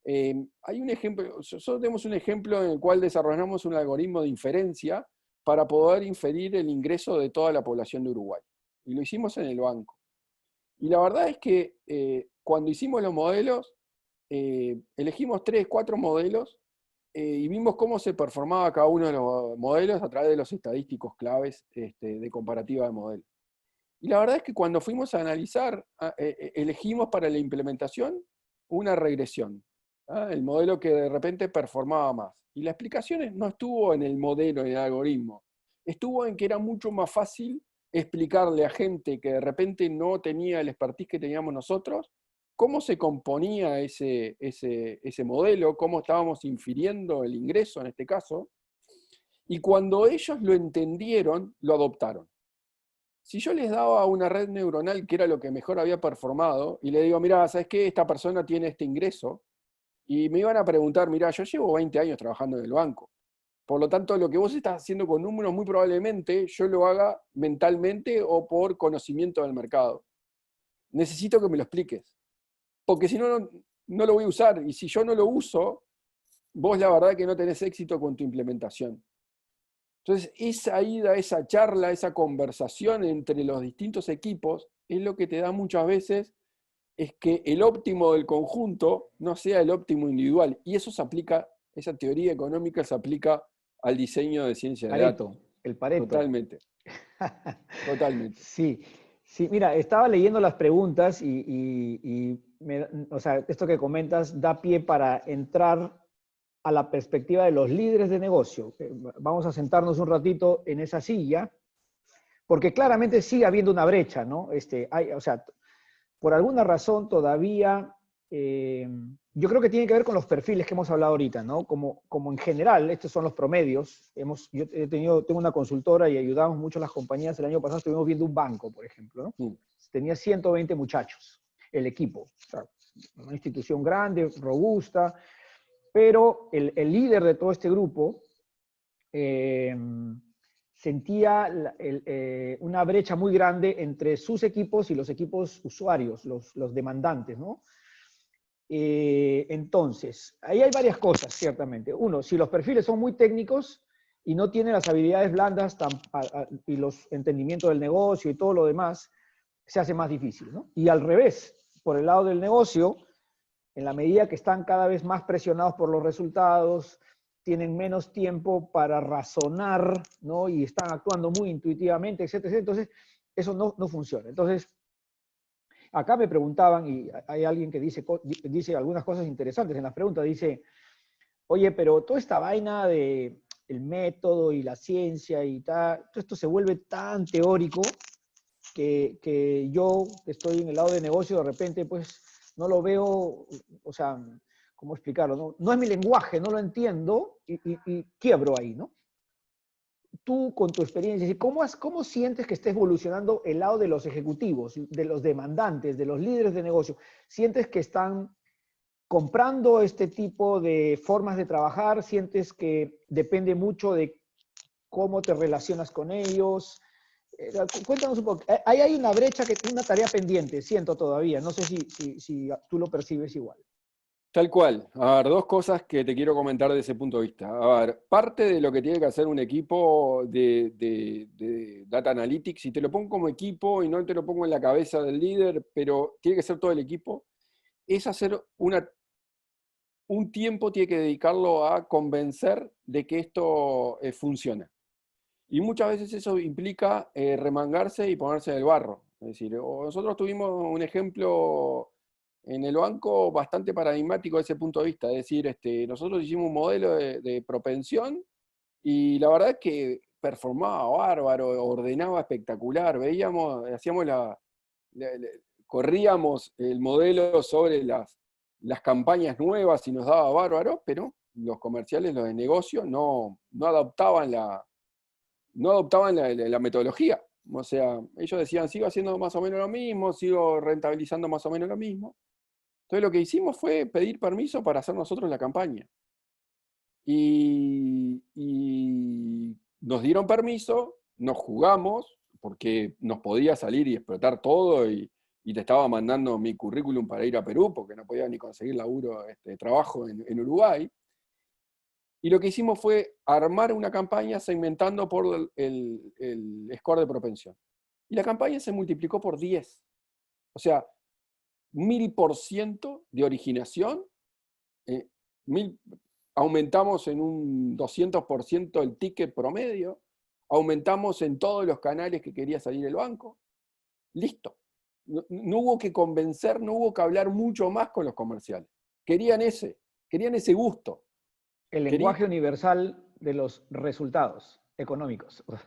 Hay un ejemplo, nosotros tenemos un ejemplo en el cual desarrollamos un algoritmo de inferencia para poder inferir el ingreso de toda la población de Uruguay. Y lo hicimos en el banco. Y la verdad es que cuando hicimos los modelos, elegimos 3, 4 modelos y vimos cómo se performaba cada uno de los modelos a través de los estadísticos claves de comparativa de modelos. Y la verdad es que cuando fuimos a analizar, elegimos para la implementación una regresión, ¿ah? El modelo que de repente performaba más. Y la explicación no estuvo en el modelo, en el algoritmo, estuvo en que era mucho más fácil explicarle a gente que de repente no tenía el expertise que teníamos nosotros, cómo se componía ese modelo, cómo estábamos infiriendo el ingreso en este caso, y cuando ellos lo entendieron, lo adoptaron. Si yo les daba una red neuronal que era lo que mejor había performado, y le digo, mira, ¿sabes qué? Esta persona tiene este ingreso, y me iban a preguntar, mira, yo llevo 20 años trabajando en el banco, por lo tanto, lo que vos estás haciendo con números muy probablemente yo lo haga mentalmente o por conocimiento del mercado. Necesito que me lo expliques, porque si no, no lo voy a usar, y si yo no lo uso, vos la verdad que no tenés éxito con tu implementación. Entonces, esa ida, esa charla, esa conversación entre los distintos equipos es lo que te da muchas veces es que el óptimo del conjunto no sea el óptimo individual. Y eso se aplica, esa teoría económica se aplica al diseño de ciencia de datos.
El Pareto.
Totalmente. Totalmente.
Sí, sí, mira, estaba leyendo las preguntas o sea, esto que comentas da pie para entrar a la perspectiva de los líderes de negocio. Vamos a sentarnos un ratito en esa silla, porque claramente sigue habiendo una brecha, ¿no? O sea, por alguna razón todavía, yo creo que tiene que ver con los perfiles que hemos hablado ahorita, ¿no? Como en general, estos son los promedios. Tengo una consultora y ayudamos mucho a las compañías. El año pasado estuvimos viendo un banco, por ejemplo, ¿no? Tenía 120 muchachos, el equipo. O sea, una institución grande, robusta, pero el líder de todo este grupo sentía una brecha muy grande entre sus equipos y los equipos usuarios, los demandantes, ¿no? Entonces, ahí hay varias cosas, ciertamente. Uno, si los perfiles son muy técnicos y no tienen las habilidades blandas y los entendimientos del negocio y todo lo demás, se hace más difícil, ¿no? Y al revés, por el lado del negocio, en la medida que están cada vez más presionados por los resultados, tienen menos tiempo para razonar, ¿no? Y están actuando muy intuitivamente, etcétera. Entonces, eso no funciona. Entonces, acá me preguntaban, y hay alguien que dice algunas cosas interesantes en las preguntas, dice, oye, pero toda esta vaina de el método y la ciencia y tal, todo esto se vuelve tan teórico que yo, que estoy en el lado de negocio, de repente, pues, no lo veo, o sea, ¿cómo explicarlo? No es mi lenguaje, no lo entiendo y quiebro ahí, ¿no? Tú, con tu experiencia, ¿cómo sientes que está evolucionando el lado de los ejecutivos, de los demandantes, de los líderes de negocio? ¿Sientes que están comprando este tipo de formas de trabajar? ¿Sientes que depende mucho de cómo te relacionas con ellos? Cuéntanos un poco. Ahí hay una brecha, una tarea pendiente, siento todavía. No sé si tú lo percibes igual.
Tal cual. A ver, dos cosas que te quiero comentar de ese punto de vista. A ver, parte de lo que tiene que hacer un equipo de Data Analytics, y te lo pongo como equipo y no te lo pongo en la cabeza del líder, pero tiene que ser todo el equipo, es hacer un tiempo, tiene que dedicarlo a convencer de que esto funciona. Y muchas veces eso implica remangarse y ponerse en el barro. Es decir, nosotros tuvimos un ejemplo en el banco bastante paradigmático desde ese punto de vista. Es decir, nosotros hicimos un modelo de propensión y la verdad es que performaba bárbaro, ordenaba espectacular. Veíamos, corríamos el modelo sobre las campañas nuevas y nos daba bárbaro, pero los comerciales, los de negocio, no adoptaban la metodología. O sea, ellos decían, sigo haciendo más o menos lo mismo, sigo rentabilizando más o menos lo mismo. Entonces lo que hicimos fue pedir permiso para hacer nosotros la campaña. Y nos dieron permiso, nos jugamos, porque nos podía salir y explotar todo, y te estaba mandando mi currículum para ir a Perú, porque no podía ni conseguir laburo, trabajo en Uruguay. Y lo que hicimos fue armar una campaña segmentando por el score de propensión. Y la campaña se multiplicó por 10. O sea, 1000% de originación. Aumentamos en un 200% el ticket promedio. Aumentamos en todos los canales que quería salir el banco. Listo. No hubo que convencer, no hubo que hablar mucho más con los comerciales. Querían ese gusto.
El lenguaje universal de los resultados económicos, o los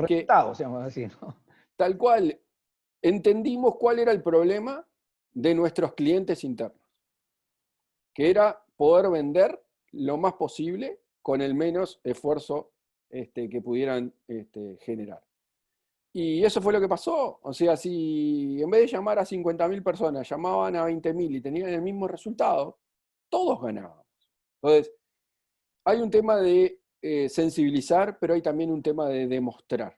que,
resultados, digamos así, ¿no?
Tal cual, entendimos cuál era el problema de nuestros clientes internos, que era poder vender lo más posible con el menos esfuerzo que pudieran generar. Y eso fue lo que pasó. O sea, si en vez de llamar a 50.000 personas, llamaban a 20.000 y tenían el mismo resultado, todos ganábamos. Entonces, hay un tema de sensibilizar, pero hay también un tema de demostrar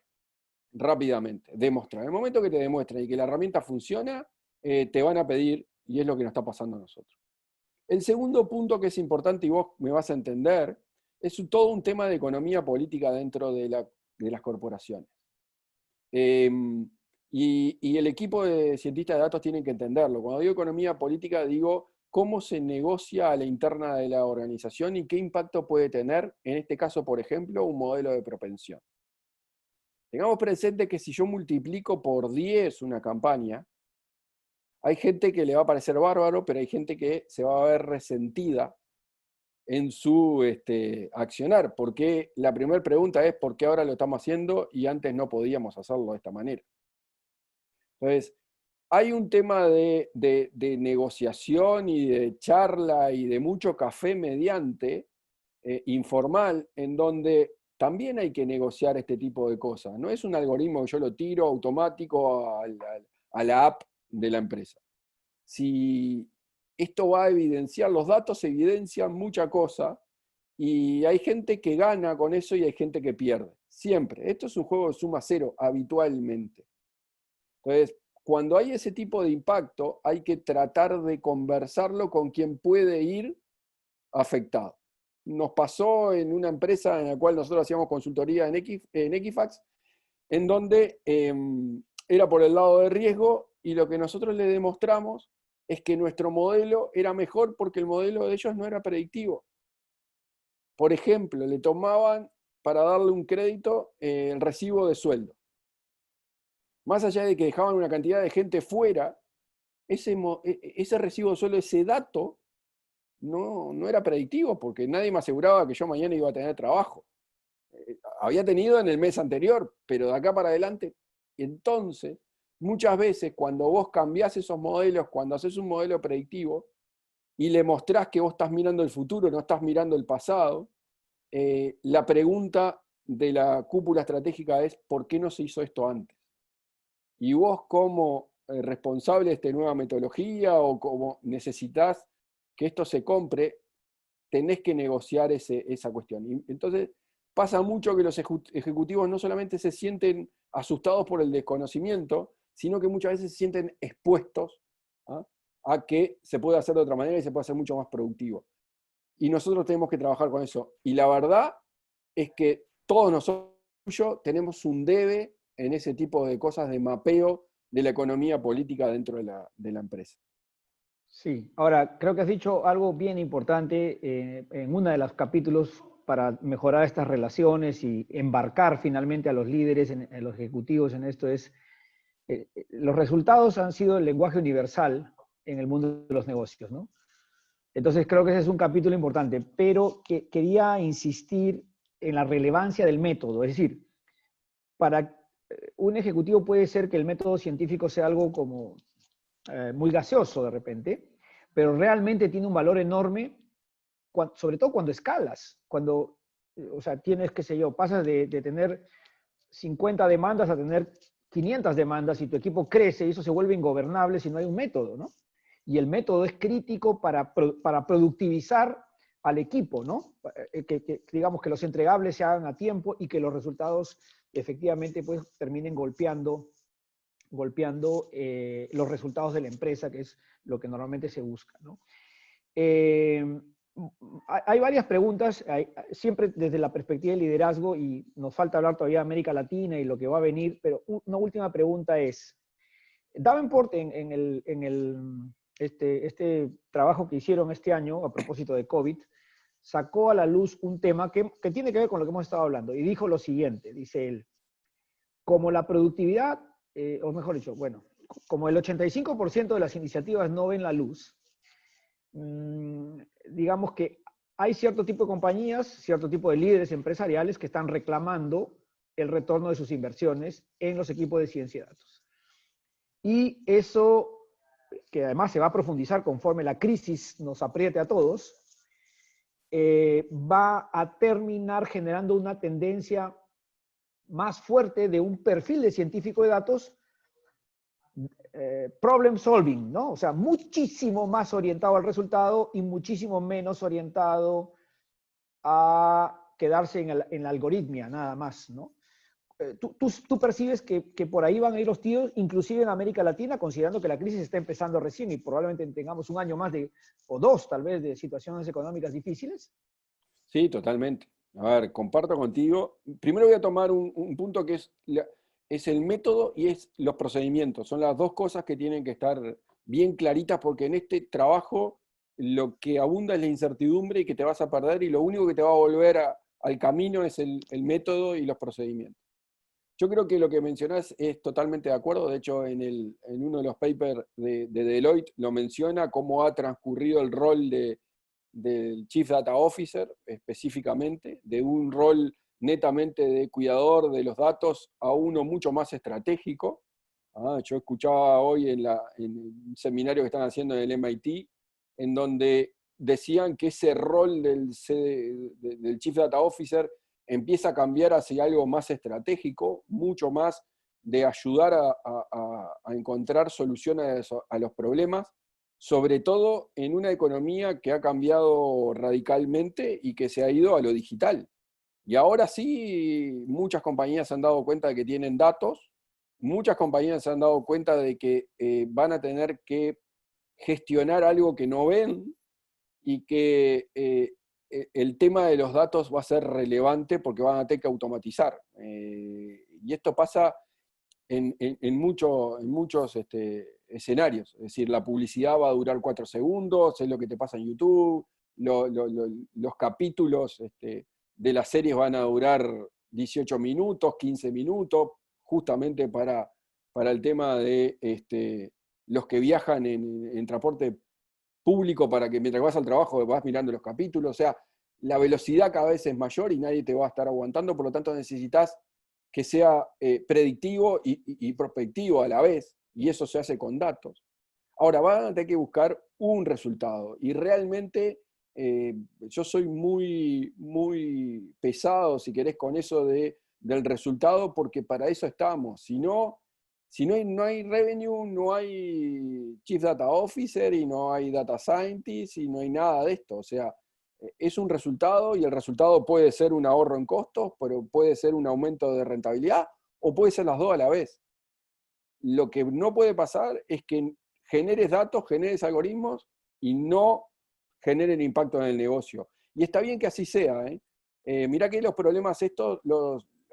rápidamente. Demostrar. En el momento que te demuestran y que la herramienta funciona, te van a pedir, y es lo que nos está pasando a nosotros. El segundo punto que es importante, y vos me vas a entender, es todo un tema de economía política dentro de las corporaciones. Y el equipo de cientistas de datos tienen que entenderlo. Cuando digo economía política, digo cómo se negocia a la interna de la organización y qué impacto puede tener, en este caso, por ejemplo, un modelo de propensión. Tengamos presente que si yo multiplico por 10 una campaña, hay gente que le va a parecer bárbaro, pero hay gente que se va a ver resentida en su accionar. Porque la primera pregunta es ¿por qué ahora lo estamos haciendo y antes no podíamos hacerlo de esta manera? Entonces, hay un tema de negociación y de charla y de mucho café mediante, informal, en donde también hay que negociar este tipo de cosas. No es un algoritmo que yo lo tiro automático a la app de la empresa. Si esto va a evidenciar, los datos evidencian mucha cosa, y hay gente que gana con eso y hay gente que pierde. Siempre. Esto es un juego de suma cero, habitualmente. Entonces, cuando hay ese tipo de impacto, hay que tratar de conversarlo con quien puede ir afectado. Nos pasó en una empresa en la cual nosotros hacíamos consultoría en Equifax, en donde era por el lado de riesgo, y lo que nosotros le demostramos es que nuestro modelo era mejor porque el modelo de ellos no era predictivo. Por ejemplo, le tomaban para darle un crédito el recibo de sueldo. Más allá de que dejaban una cantidad de gente fuera, ese recibo de sueldo, ese dato, no era predictivo porque nadie me aseguraba que yo mañana iba a tener trabajo. Había tenido en el mes anterior, pero de acá para adelante. Entonces, muchas veces cuando vos cambiás esos modelos, cuando haces un modelo predictivo y le mostrás que vos estás mirando el futuro, no estás mirando el pasado, la pregunta de la cúpula estratégica es ¿por qué no se hizo esto antes? Y vos como responsable de esta nueva metodología o como necesitas que esto se compre, tenés que negociar esa cuestión. Y entonces pasa mucho que los ejecutivos no solamente se sienten asustados por el desconocimiento, sino que muchas veces se sienten expuestos a que se puede hacer de otra manera y se puede hacer mucho más productivo. Y nosotros tenemos que trabajar con eso. Y la verdad es que todos nosotros tenemos un debe en ese tipo de cosas de mapeo de la economía política dentro de la empresa.
Sí, ahora creo que has dicho algo bien importante en uno de los capítulos para mejorar estas relaciones y embarcar finalmente a los líderes, en los ejecutivos en esto es, los resultados han sido el lenguaje universal en el mundo de los negocios, ¿no? Entonces creo que ese es un capítulo importante, pero quería insistir en la relevancia del método, es decir, para un ejecutivo puede ser que el método científico sea algo como muy gaseoso de repente, pero realmente tiene un valor enorme, sobre todo cuando escalas, cuando, o sea, tienes, qué sé yo, pasas de tener 50 demandas a tener 500 demandas y tu equipo crece y eso se vuelve ingobernable si no hay un método, ¿no? Y el método es crítico para productivizar al equipo, ¿no? Que digamos que los entregables se hagan a tiempo y que los resultados efectivamente pues terminen golpeando los resultados de la empresa, que es lo que normalmente se busca, ¿no? Hay varias preguntas, siempre desde la perspectiva de liderazgo, y nos falta hablar todavía de América Latina y lo que va a venir, pero una última pregunta es, Davenport en este trabajo que hicieron este año a propósito de COVID, sacó a la luz un tema que tiene que ver con lo que hemos estado hablando, y dijo lo siguiente, dice él, como la productividad, o mejor dicho, bueno, como el 85% de las iniciativas no ven la luz, digamos que hay cierto tipo de compañías, cierto tipo de líderes empresariales que están reclamando el retorno de sus inversiones en los equipos de ciencia y datos. Y eso, que además se va a profundizar conforme la crisis nos apriete a todos, va a terminar generando una tendencia más fuerte de un perfil de científico de datos problem solving, ¿no? O sea, muchísimo más orientado al resultado y muchísimo menos orientado a quedarse en la algoritmia, nada más, ¿no? Tú percibes que por ahí van a ir los tiros, inclusive en América Latina, considerando que la crisis está empezando recién y probablemente tengamos un año más o dos tal vez, de situaciones económicas difíciles.
Sí, totalmente. A ver, comparto contigo. Primero voy a tomar un punto que es el método y es los procedimientos. Son las dos cosas que tienen que estar bien claritas porque en este trabajo lo que abunda es la incertidumbre y que te vas a perder y lo único que te va a volver al camino es el método y los procedimientos. Yo creo que lo que mencionás es totalmente de acuerdo. De hecho, en uno de los papers de Deloitte lo menciona cómo ha transcurrido el rol del Chief Data Officer, específicamente, de un rol netamente de cuidador de los datos a uno mucho más estratégico. Yo escuchaba hoy en un seminario que están haciendo en el MIT, en donde decían que ese rol del Chief Data Officer empieza a cambiar hacia algo más estratégico, mucho más de ayudar a encontrar soluciones a los problemas, sobre todo en una economía que ha cambiado radicalmente y que se ha ido a lo digital. Y ahora sí, muchas compañías se han dado cuenta de que tienen datos, muchas compañías se han dado cuenta de que van a tener que gestionar algo que no ven y que el tema de los datos va a ser relevante porque van a tener que automatizar. Y esto pasa en muchos escenarios. Es decir, la publicidad va a durar 4 segundos, es lo que te pasa en YouTube, los capítulos de las series van a durar 18 minutos, 15 minutos, justamente para el tema de los que viajan en transporte público, para que mientras vas al trabajo vas mirando los capítulos. O sea, la velocidad cada vez es mayor y nadie te va a estar aguantando, por lo tanto necesitas que sea predictivo y prospectivo a la vez, y eso se hace con datos. Ahora, van a tener que buscar un resultado, y realmente yo soy muy, muy pesado, si querés, con eso del resultado, porque para eso estamos. Si no hay revenue, no hay Chief Data Officer, y no hay Data Scientist, y no hay nada de esto. O sea, es un resultado, y el resultado puede ser un ahorro en costos, pero puede ser un aumento de rentabilidad, o puede ser las dos a la vez. Lo que no puede pasar es que generes datos, generes algoritmos, y no generen impacto en el negocio. Y está bien que así sea. Mirá que los problemas estos,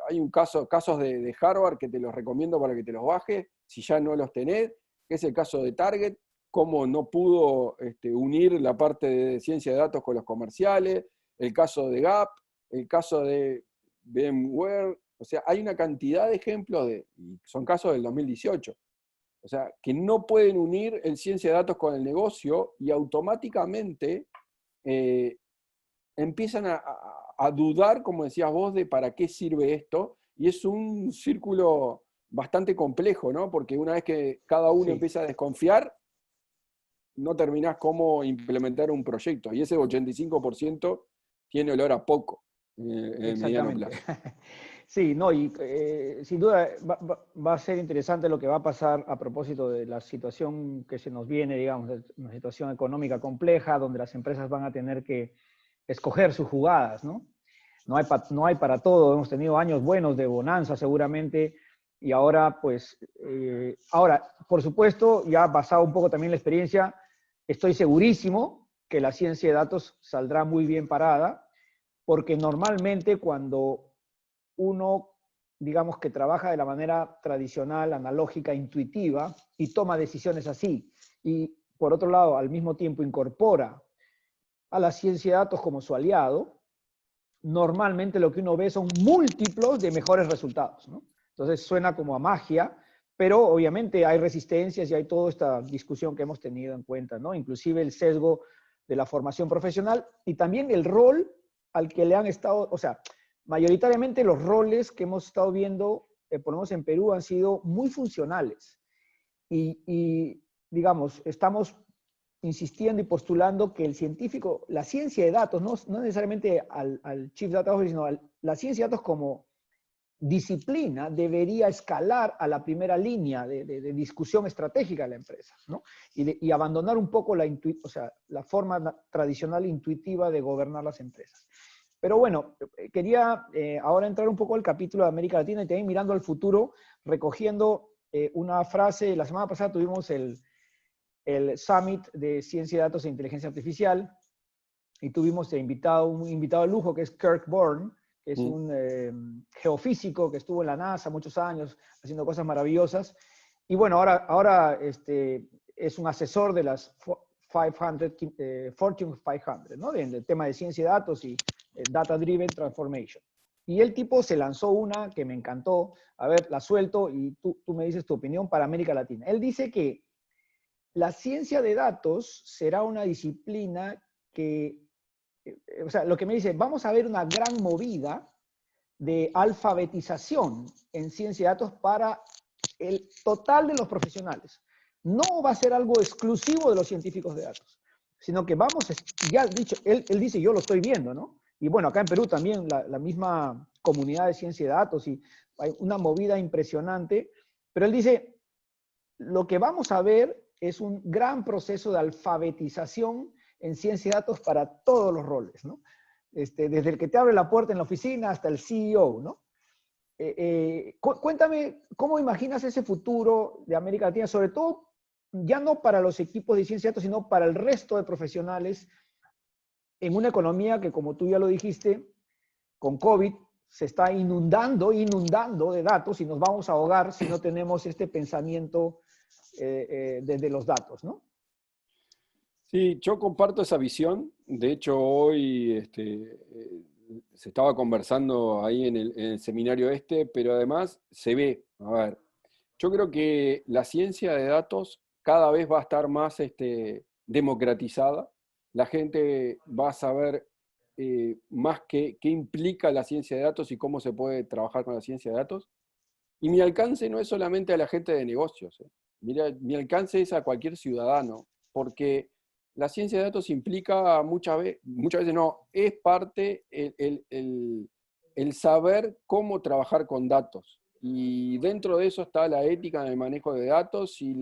hay casos de Harvard que te los recomiendo para que te los bajes, si ya no los tenés, que es el caso de Target, cómo no pudo unir la parte de ciencia de datos con los comerciales, el caso de Gap, el caso de VMware. O sea, hay una cantidad de ejemplos, y son casos del 2018. O sea, que no pueden unir el ciencia de datos con el negocio, y automáticamente empiezan a dudar, como decías vos, de para qué sirve esto, y es un círculo bastante complejo, ¿no? Porque una vez que cada uno empieza a desconfiar, no terminás cómo implementar un proyecto, y ese 85% tiene olor a poco en el mediano plazo.
Sí, no, y sin duda va a ser interesante lo que va a pasar a propósito de la situación que se nos viene, digamos, de una situación económica compleja, donde las empresas van a tener que escoger sus jugadas, ¿no? No hay para todo. Hemos tenido años buenos de bonanza seguramente, y ahora, pues, por supuesto, ya basado un poco también en la experiencia, estoy segurísimo que la ciencia de datos saldrá muy bien parada, porque normalmente cuando uno, digamos, que trabaja de la manera tradicional, analógica, intuitiva, y toma decisiones así, y por otro lado, al mismo tiempo incorpora a la ciencia de datos como su aliado, normalmente lo que uno ve son múltiplos de mejores resultados, ¿no? Entonces suena como a magia, pero obviamente hay resistencias y hay toda esta discusión que hemos tenido en cuenta, ¿no? Inclusive el sesgo de la formación profesional, y también el rol al que le han estado, o sea, mayoritariamente los roles que hemos estado viendo, por lo menos en Perú, han sido muy funcionales. Y digamos, estamos insistiendo y postulando que el científico, la ciencia de datos, no necesariamente al Chief Data Officer, sino la ciencia de datos como disciplina, debería escalar a la primera línea de discusión estratégica de la empresa, ¿no? Y abandonar un poco la forma tradicional intuitiva de gobernar las empresas. Pero bueno, quería ahora entrar un poco al capítulo de América Latina, y también mirando al futuro, recogiendo una frase. La semana pasada tuvimos el Summit de Ciencia de Datos e Inteligencia Artificial, y tuvimos un invitado de lujo, que es Kirk Bourne, que es un geofísico que estuvo en la NASA muchos años haciendo cosas maravillosas. Y bueno, ahora es un asesor de las Fortune 500, ¿no? Del tema de ciencia de datos y Data Driven Transformation. Y el tipo se lanzó una que me encantó. A ver, la suelto y tú me dices tu opinión para América Latina. Él dice que la ciencia de datos será una disciplina que, o sea, lo que me dice, vamos a ver una gran movida de alfabetización en ciencia de datos para el total de los profesionales. No va a ser algo exclusivo de los científicos de datos, sino que vamos, ya dicho, él dice, yo lo estoy viendo, ¿no? Y bueno, acá en Perú también la misma comunidad de ciencia de datos, y hay una movida impresionante, pero él dice, lo que vamos a ver es un gran proceso de alfabetización en ciencia de datos para todos los roles, ¿no? Desde el que te abre la puerta en la oficina hasta el CEO, ¿no? Cuéntame, ¿cómo imaginas ese futuro de América Latina? Sobre todo, ya no para los equipos de ciencia de datos, sino para el resto de profesionales, en una economía que, como tú ya lo dijiste, con COVID se está inundando de datos, y nos vamos a ahogar si no tenemos este pensamiento desde los datos, ¿no?
Sí, yo comparto esa visión. De hecho, hoy se estaba conversando ahí en el seminario pero además se ve, a ver, yo creo que la ciencia de datos cada vez va a estar más democratizada. La gente va a saber más qué implica la ciencia de datos y cómo se puede trabajar con la ciencia de datos. Y mi alcance no es solamente a la gente de negocios. Mira, mi alcance es a cualquier ciudadano, porque la ciencia de datos implica muchas veces no, es parte el saber cómo trabajar con datos. Y dentro de eso está la ética en el manejo de datos y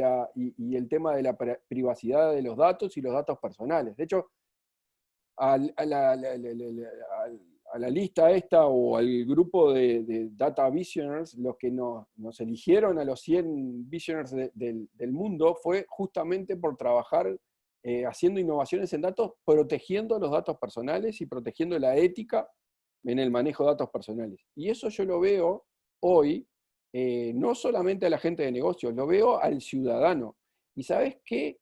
el tema de la privacidad de los datos y los datos personales. De hecho, a la lista esta o al grupo de Data Visionaries, los que nos eligieron a los 100 Visionaries del mundo fue justamente por trabajar haciendo innovaciones en datos, protegiendo los datos personales y protegiendo la ética en el manejo de datos personales. Y eso yo lo veo hoy, no solamente a la gente de negocios, lo veo al ciudadano. Y ¿sabes qué?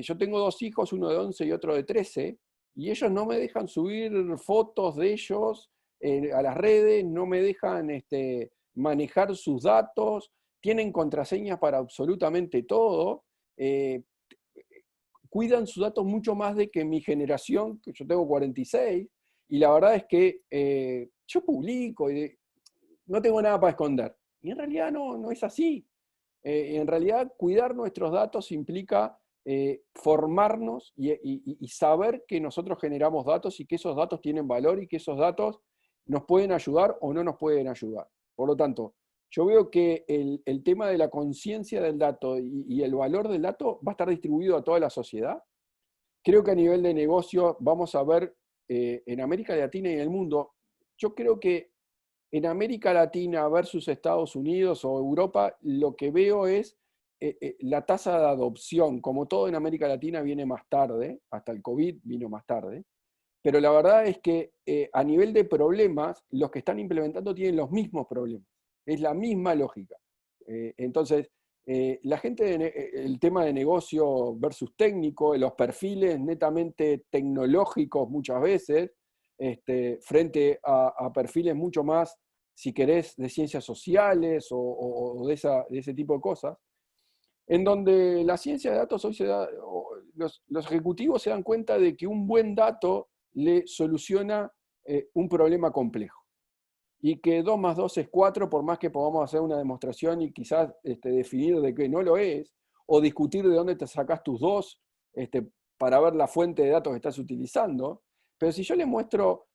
Yo tengo 2 hijos, uno de 11 y otro de 13, y ellos no me dejan subir fotos de ellos a las redes, no me dejan manejar sus datos, tienen contraseñas para absolutamente todo, cuidan sus datos mucho más de que mi generación, que yo tengo 46, y la verdad es que yo publico y no tengo nada para esconder. Y en realidad no es así. En realidad cuidar nuestros datos implica formarnos y saber que nosotros generamos datos y que esos datos tienen valor y que esos datos nos pueden ayudar o no nos pueden ayudar. Por lo tanto, yo veo que el tema de la conciencia del dato y el valor del dato va a estar distribuido a toda la sociedad. Creo que a nivel de negocio vamos a ver en América Latina y en el mundo, yo creo que en América Latina versus Estados Unidos o Europa, lo que veo es la tasa de adopción. Como todo en América Latina viene más tarde, hasta el COVID vino más tarde, pero la verdad es que a nivel de problemas, los que están implementando tienen los mismos problemas. Es la misma lógica. Entonces, la gente, el tema de negocio versus técnico, los perfiles netamente tecnológicos muchas veces, frente a perfiles mucho más, si querés, de ciencias sociales o de ese tipo de cosas, en donde la ciencia de datos hoy los ejecutivos se dan cuenta de que un buen dato le soluciona un problema complejo. Y que 2 más 2 es 4, por más que podamos hacer una demostración y quizás definir de que no lo es, o discutir de dónde te sacás tus 2 para ver la fuente de datos que estás utilizando. Pero si yo le muestro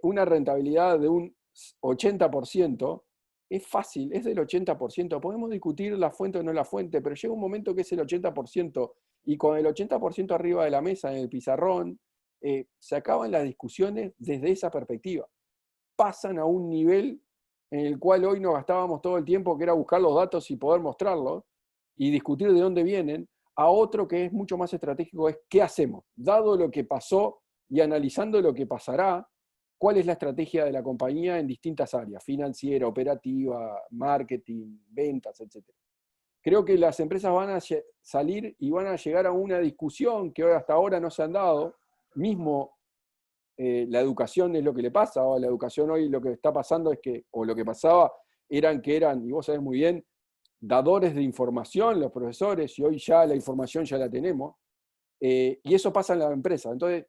una rentabilidad de un 80%, es fácil, es del 80%. Podemos discutir la fuente o no la fuente, pero llega un momento que es el 80%, y con el 80% arriba de la mesa, en el pizarrón, se acaban las discusiones desde esa perspectiva. Pasan a un nivel en el cual hoy nos gastábamos todo el tiempo, que era buscar los datos y poder mostrarlos, y discutir de dónde vienen, a otro que es mucho más estratégico, es qué hacemos. Dado lo que pasó y analizando lo que pasará, cuál es la estrategia de la compañía en distintas áreas, financiera, operativa, marketing, ventas, etc. Creo que las empresas van a salir y van a llegar a una discusión que hasta ahora no se han dado, mismo la educación es lo que le pasa, o la educación hoy lo que está pasando es que, o lo que pasaba, eran, y vos sabés muy bien, dadores de información, los profesores, y hoy ya la información ya la tenemos, y eso pasa en la empresa. Entonces,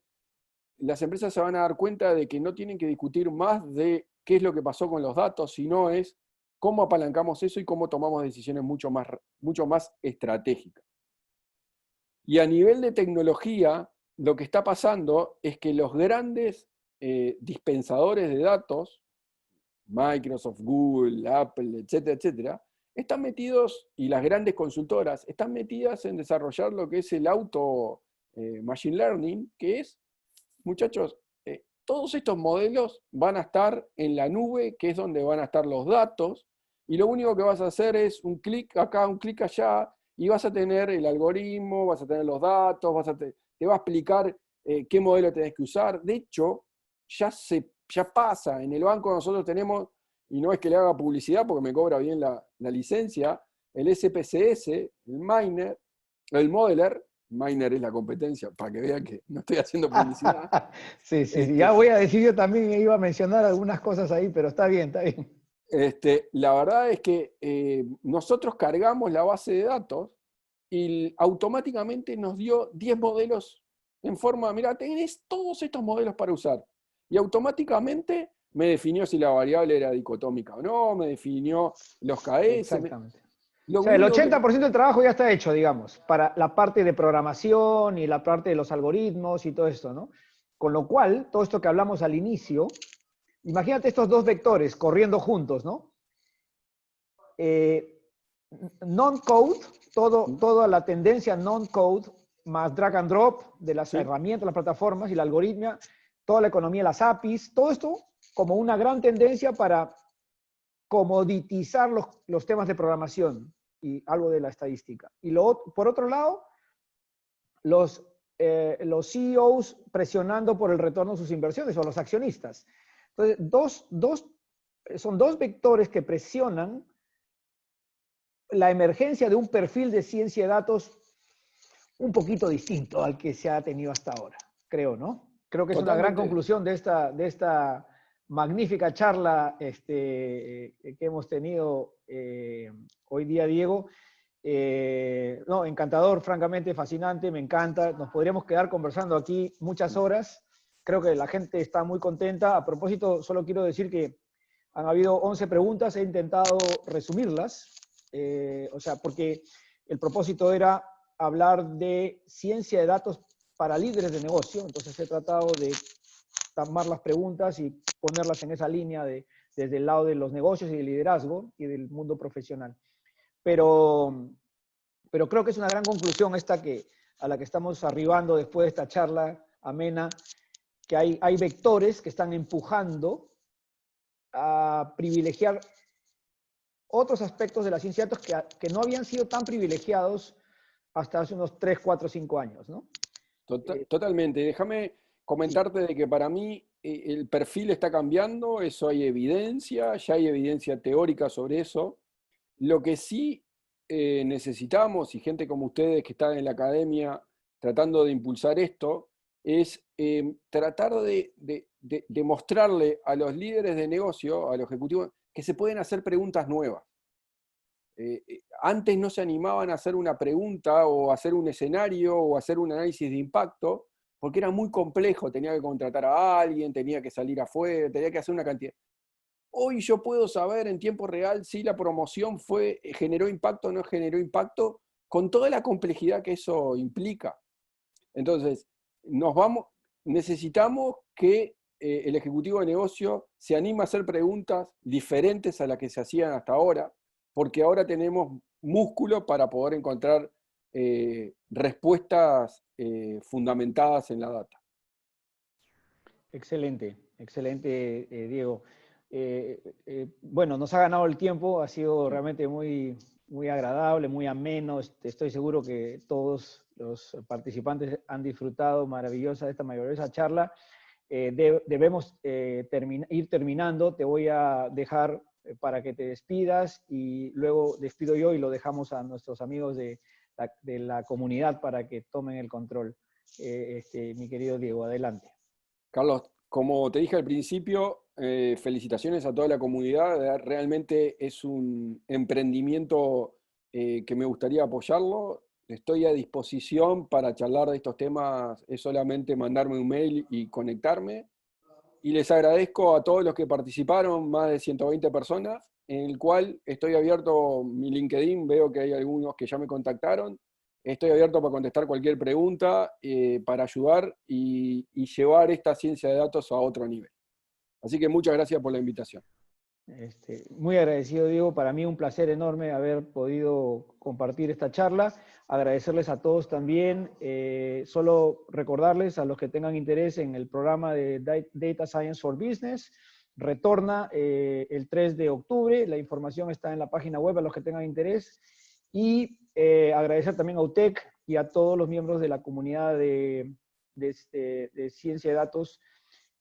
las empresas se van a dar cuenta de que no tienen que discutir más de qué es lo que pasó con los datos, sino es cómo apalancamos eso y cómo tomamos decisiones mucho más estratégicas. Y a nivel de tecnología, lo que está pasando es que los grandes dispensadores de datos, Microsoft, Google, Apple, etcétera, etcétera, están metidos, y las grandes consultoras, están metidas en desarrollar lo que es el auto machine learning, que es, muchachos, todos estos modelos van a estar en la nube, que es donde van a estar los datos, y lo único que vas a hacer es un clic acá, un clic allá, y vas a tener el algoritmo, vas a tener los datos, te va a explicar qué modelo tenés que usar. De hecho, ya pasa. En el banco nosotros tenemos, y no es que le haga publicidad porque me cobra bien la licencia, el SPSS, el Miner, el Modeler. Miner es la competencia, para que vean que no estoy haciendo publicidad.
Sí, ya voy a decir, yo también iba a mencionar algunas cosas ahí, pero está bien, está bien.
La verdad es que nosotros cargamos la base de datos y automáticamente nos dio 10 modelos en forma, mira, tenés todos estos modelos para usar. Y automáticamente me definió si la variable era dicotómica o no, me definió los KS.
Exactamente. O sea, el 80% del trabajo ya está hecho, digamos, para la parte de programación y la parte de los algoritmos y todo esto, ¿no? Con lo cual, todo esto que hablamos al inicio, imagínate estos dos vectores corriendo juntos, ¿no? Non-code, toda la tendencia non-code, más drag and drop de las herramientas, las plataformas y la algoritmia, toda la economía, las APIs, todo esto como una gran tendencia para comoditizar los temas de programación y algo de la estadística. Y por otro lado, los CEOs presionando por el retorno de sus inversiones o los accionistas. Entonces, son dos vectores que presionan la emergencia de un perfil de ciencia de datos un poquito distinto al que se ha tenido hasta ahora, creo, ¿no? Creo que es una gran conclusión de esta magnífica charla que hemos tenido hoy día, Diego. No, encantador, francamente, fascinante, me encanta. Nos podríamos quedar conversando aquí muchas horas. Creo que la gente está muy contenta. A propósito, solo quiero decir que han habido 11 preguntas, he intentado resumirlas, o sea, porque el propósito era hablar de ciencia de datos para líderes de negocio, entonces he tratado de tomar las preguntas y ponerlas en esa línea desde el lado de los negocios y del liderazgo y del mundo profesional. Pero creo que es una gran conclusión a la que estamos arribando después de esta charla amena, que hay vectores que están empujando a privilegiar otros aspectos de la ciencia de datos que no habían sido tan privilegiados hasta hace unos 3, 4, 5 años, ¿no?
Totalmente. Déjame comentarte de que para mí el perfil está cambiando, eso hay evidencia, ya hay evidencia teórica sobre eso. Lo que sí necesitamos, y gente como ustedes que están en la academia tratando de impulsar esto, es tratar de mostrarle a los líderes de negocio, a los ejecutivos, que se pueden hacer preguntas nuevas. Antes no se animaban a hacer una pregunta o hacer un escenario o hacer un análisis de impacto porque era muy complejo, tenía que contratar a alguien, tenía que salir afuera, tenía que hacer una cantidad. Hoy yo puedo saber en tiempo real si la promoción generó impacto o no generó impacto, con toda la complejidad que eso implica. Entonces, necesitamos que el ejecutivo de negocio se anime a hacer preguntas diferentes a las que se hacían hasta ahora, porque ahora tenemos músculo para poder encontrar respuestas fundamentadas en la data.
Excelente, excelente, Diego. Bueno, nos ha ganado el tiempo, ha sido realmente muy, muy agradable, muy ameno. Estoy seguro que todos los participantes han disfrutado maravillosa de esta maravillosa charla. Debemos ir terminando. Te voy a dejar para que te despidas y luego despido yo y lo dejamos a nuestros amigos de la comunidad para que tomen el control. Mi querido Diego, adelante.
Carlos, como te dije al principio, felicitaciones a toda la comunidad. Realmente es un emprendimiento que me gustaría apoyarlo. Estoy a disposición para charlar de estos temas. Es solamente mandarme un mail y conectarme. Y les agradezco a todos los que participaron, más de 120 personas, en el cual estoy abierto, mi LinkedIn, veo que hay algunos que ya me contactaron. Estoy abierto para contestar cualquier pregunta, para ayudar y llevar esta ciencia de datos a otro nivel. Así que muchas gracias por la invitación.
Muy agradecido, Diego. Para mí un placer enorme haber podido compartir esta charla. Agradecerles a todos también. Solo recordarles a los que tengan interés en el programa de Data Science for Business. Retorna el 3 de octubre. La información está en la página web a los que tengan interés. Y agradecer también a UTEC y a todos los miembros de la comunidad de ciencia de datos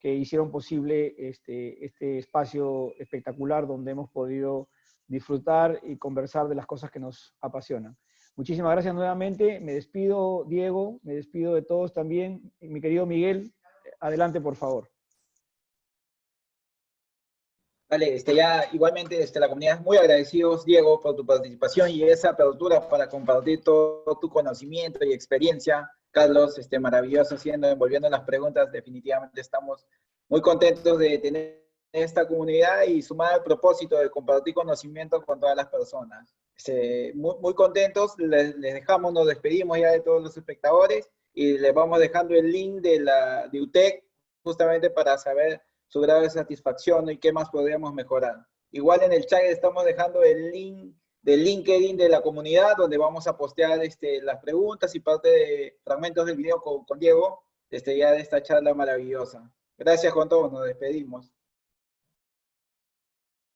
que hicieron posible este espacio espectacular donde hemos podido disfrutar y conversar de las cosas que nos apasionan. Muchísimas gracias nuevamente. Me despido, Diego, me despido de todos también. Mi querido Miguel, adelante, por favor.
Vale, ya igualmente la comunidad es muy agradecidos, Diego, por tu participación y esa apertura para compartir todo tu conocimiento y experiencia. Carlos, maravilloso envolviendo las preguntas. Definitivamente estamos muy contentos de tener esta comunidad y sumar al propósito de compartir conocimiento con todas las personas. Muy, muy contentos, les dejamos, nos despedimos ya de todos los espectadores y les vamos dejando el link de UTEC justamente para saber su grado de satisfacción y qué más podríamos mejorar. Igual en el chat estamos dejando el link del LinkedIn de la comunidad, donde vamos a postear las preguntas y parte de fragmentos del video con Diego, ya de esta charla maravillosa. Gracias con todos, nos despedimos.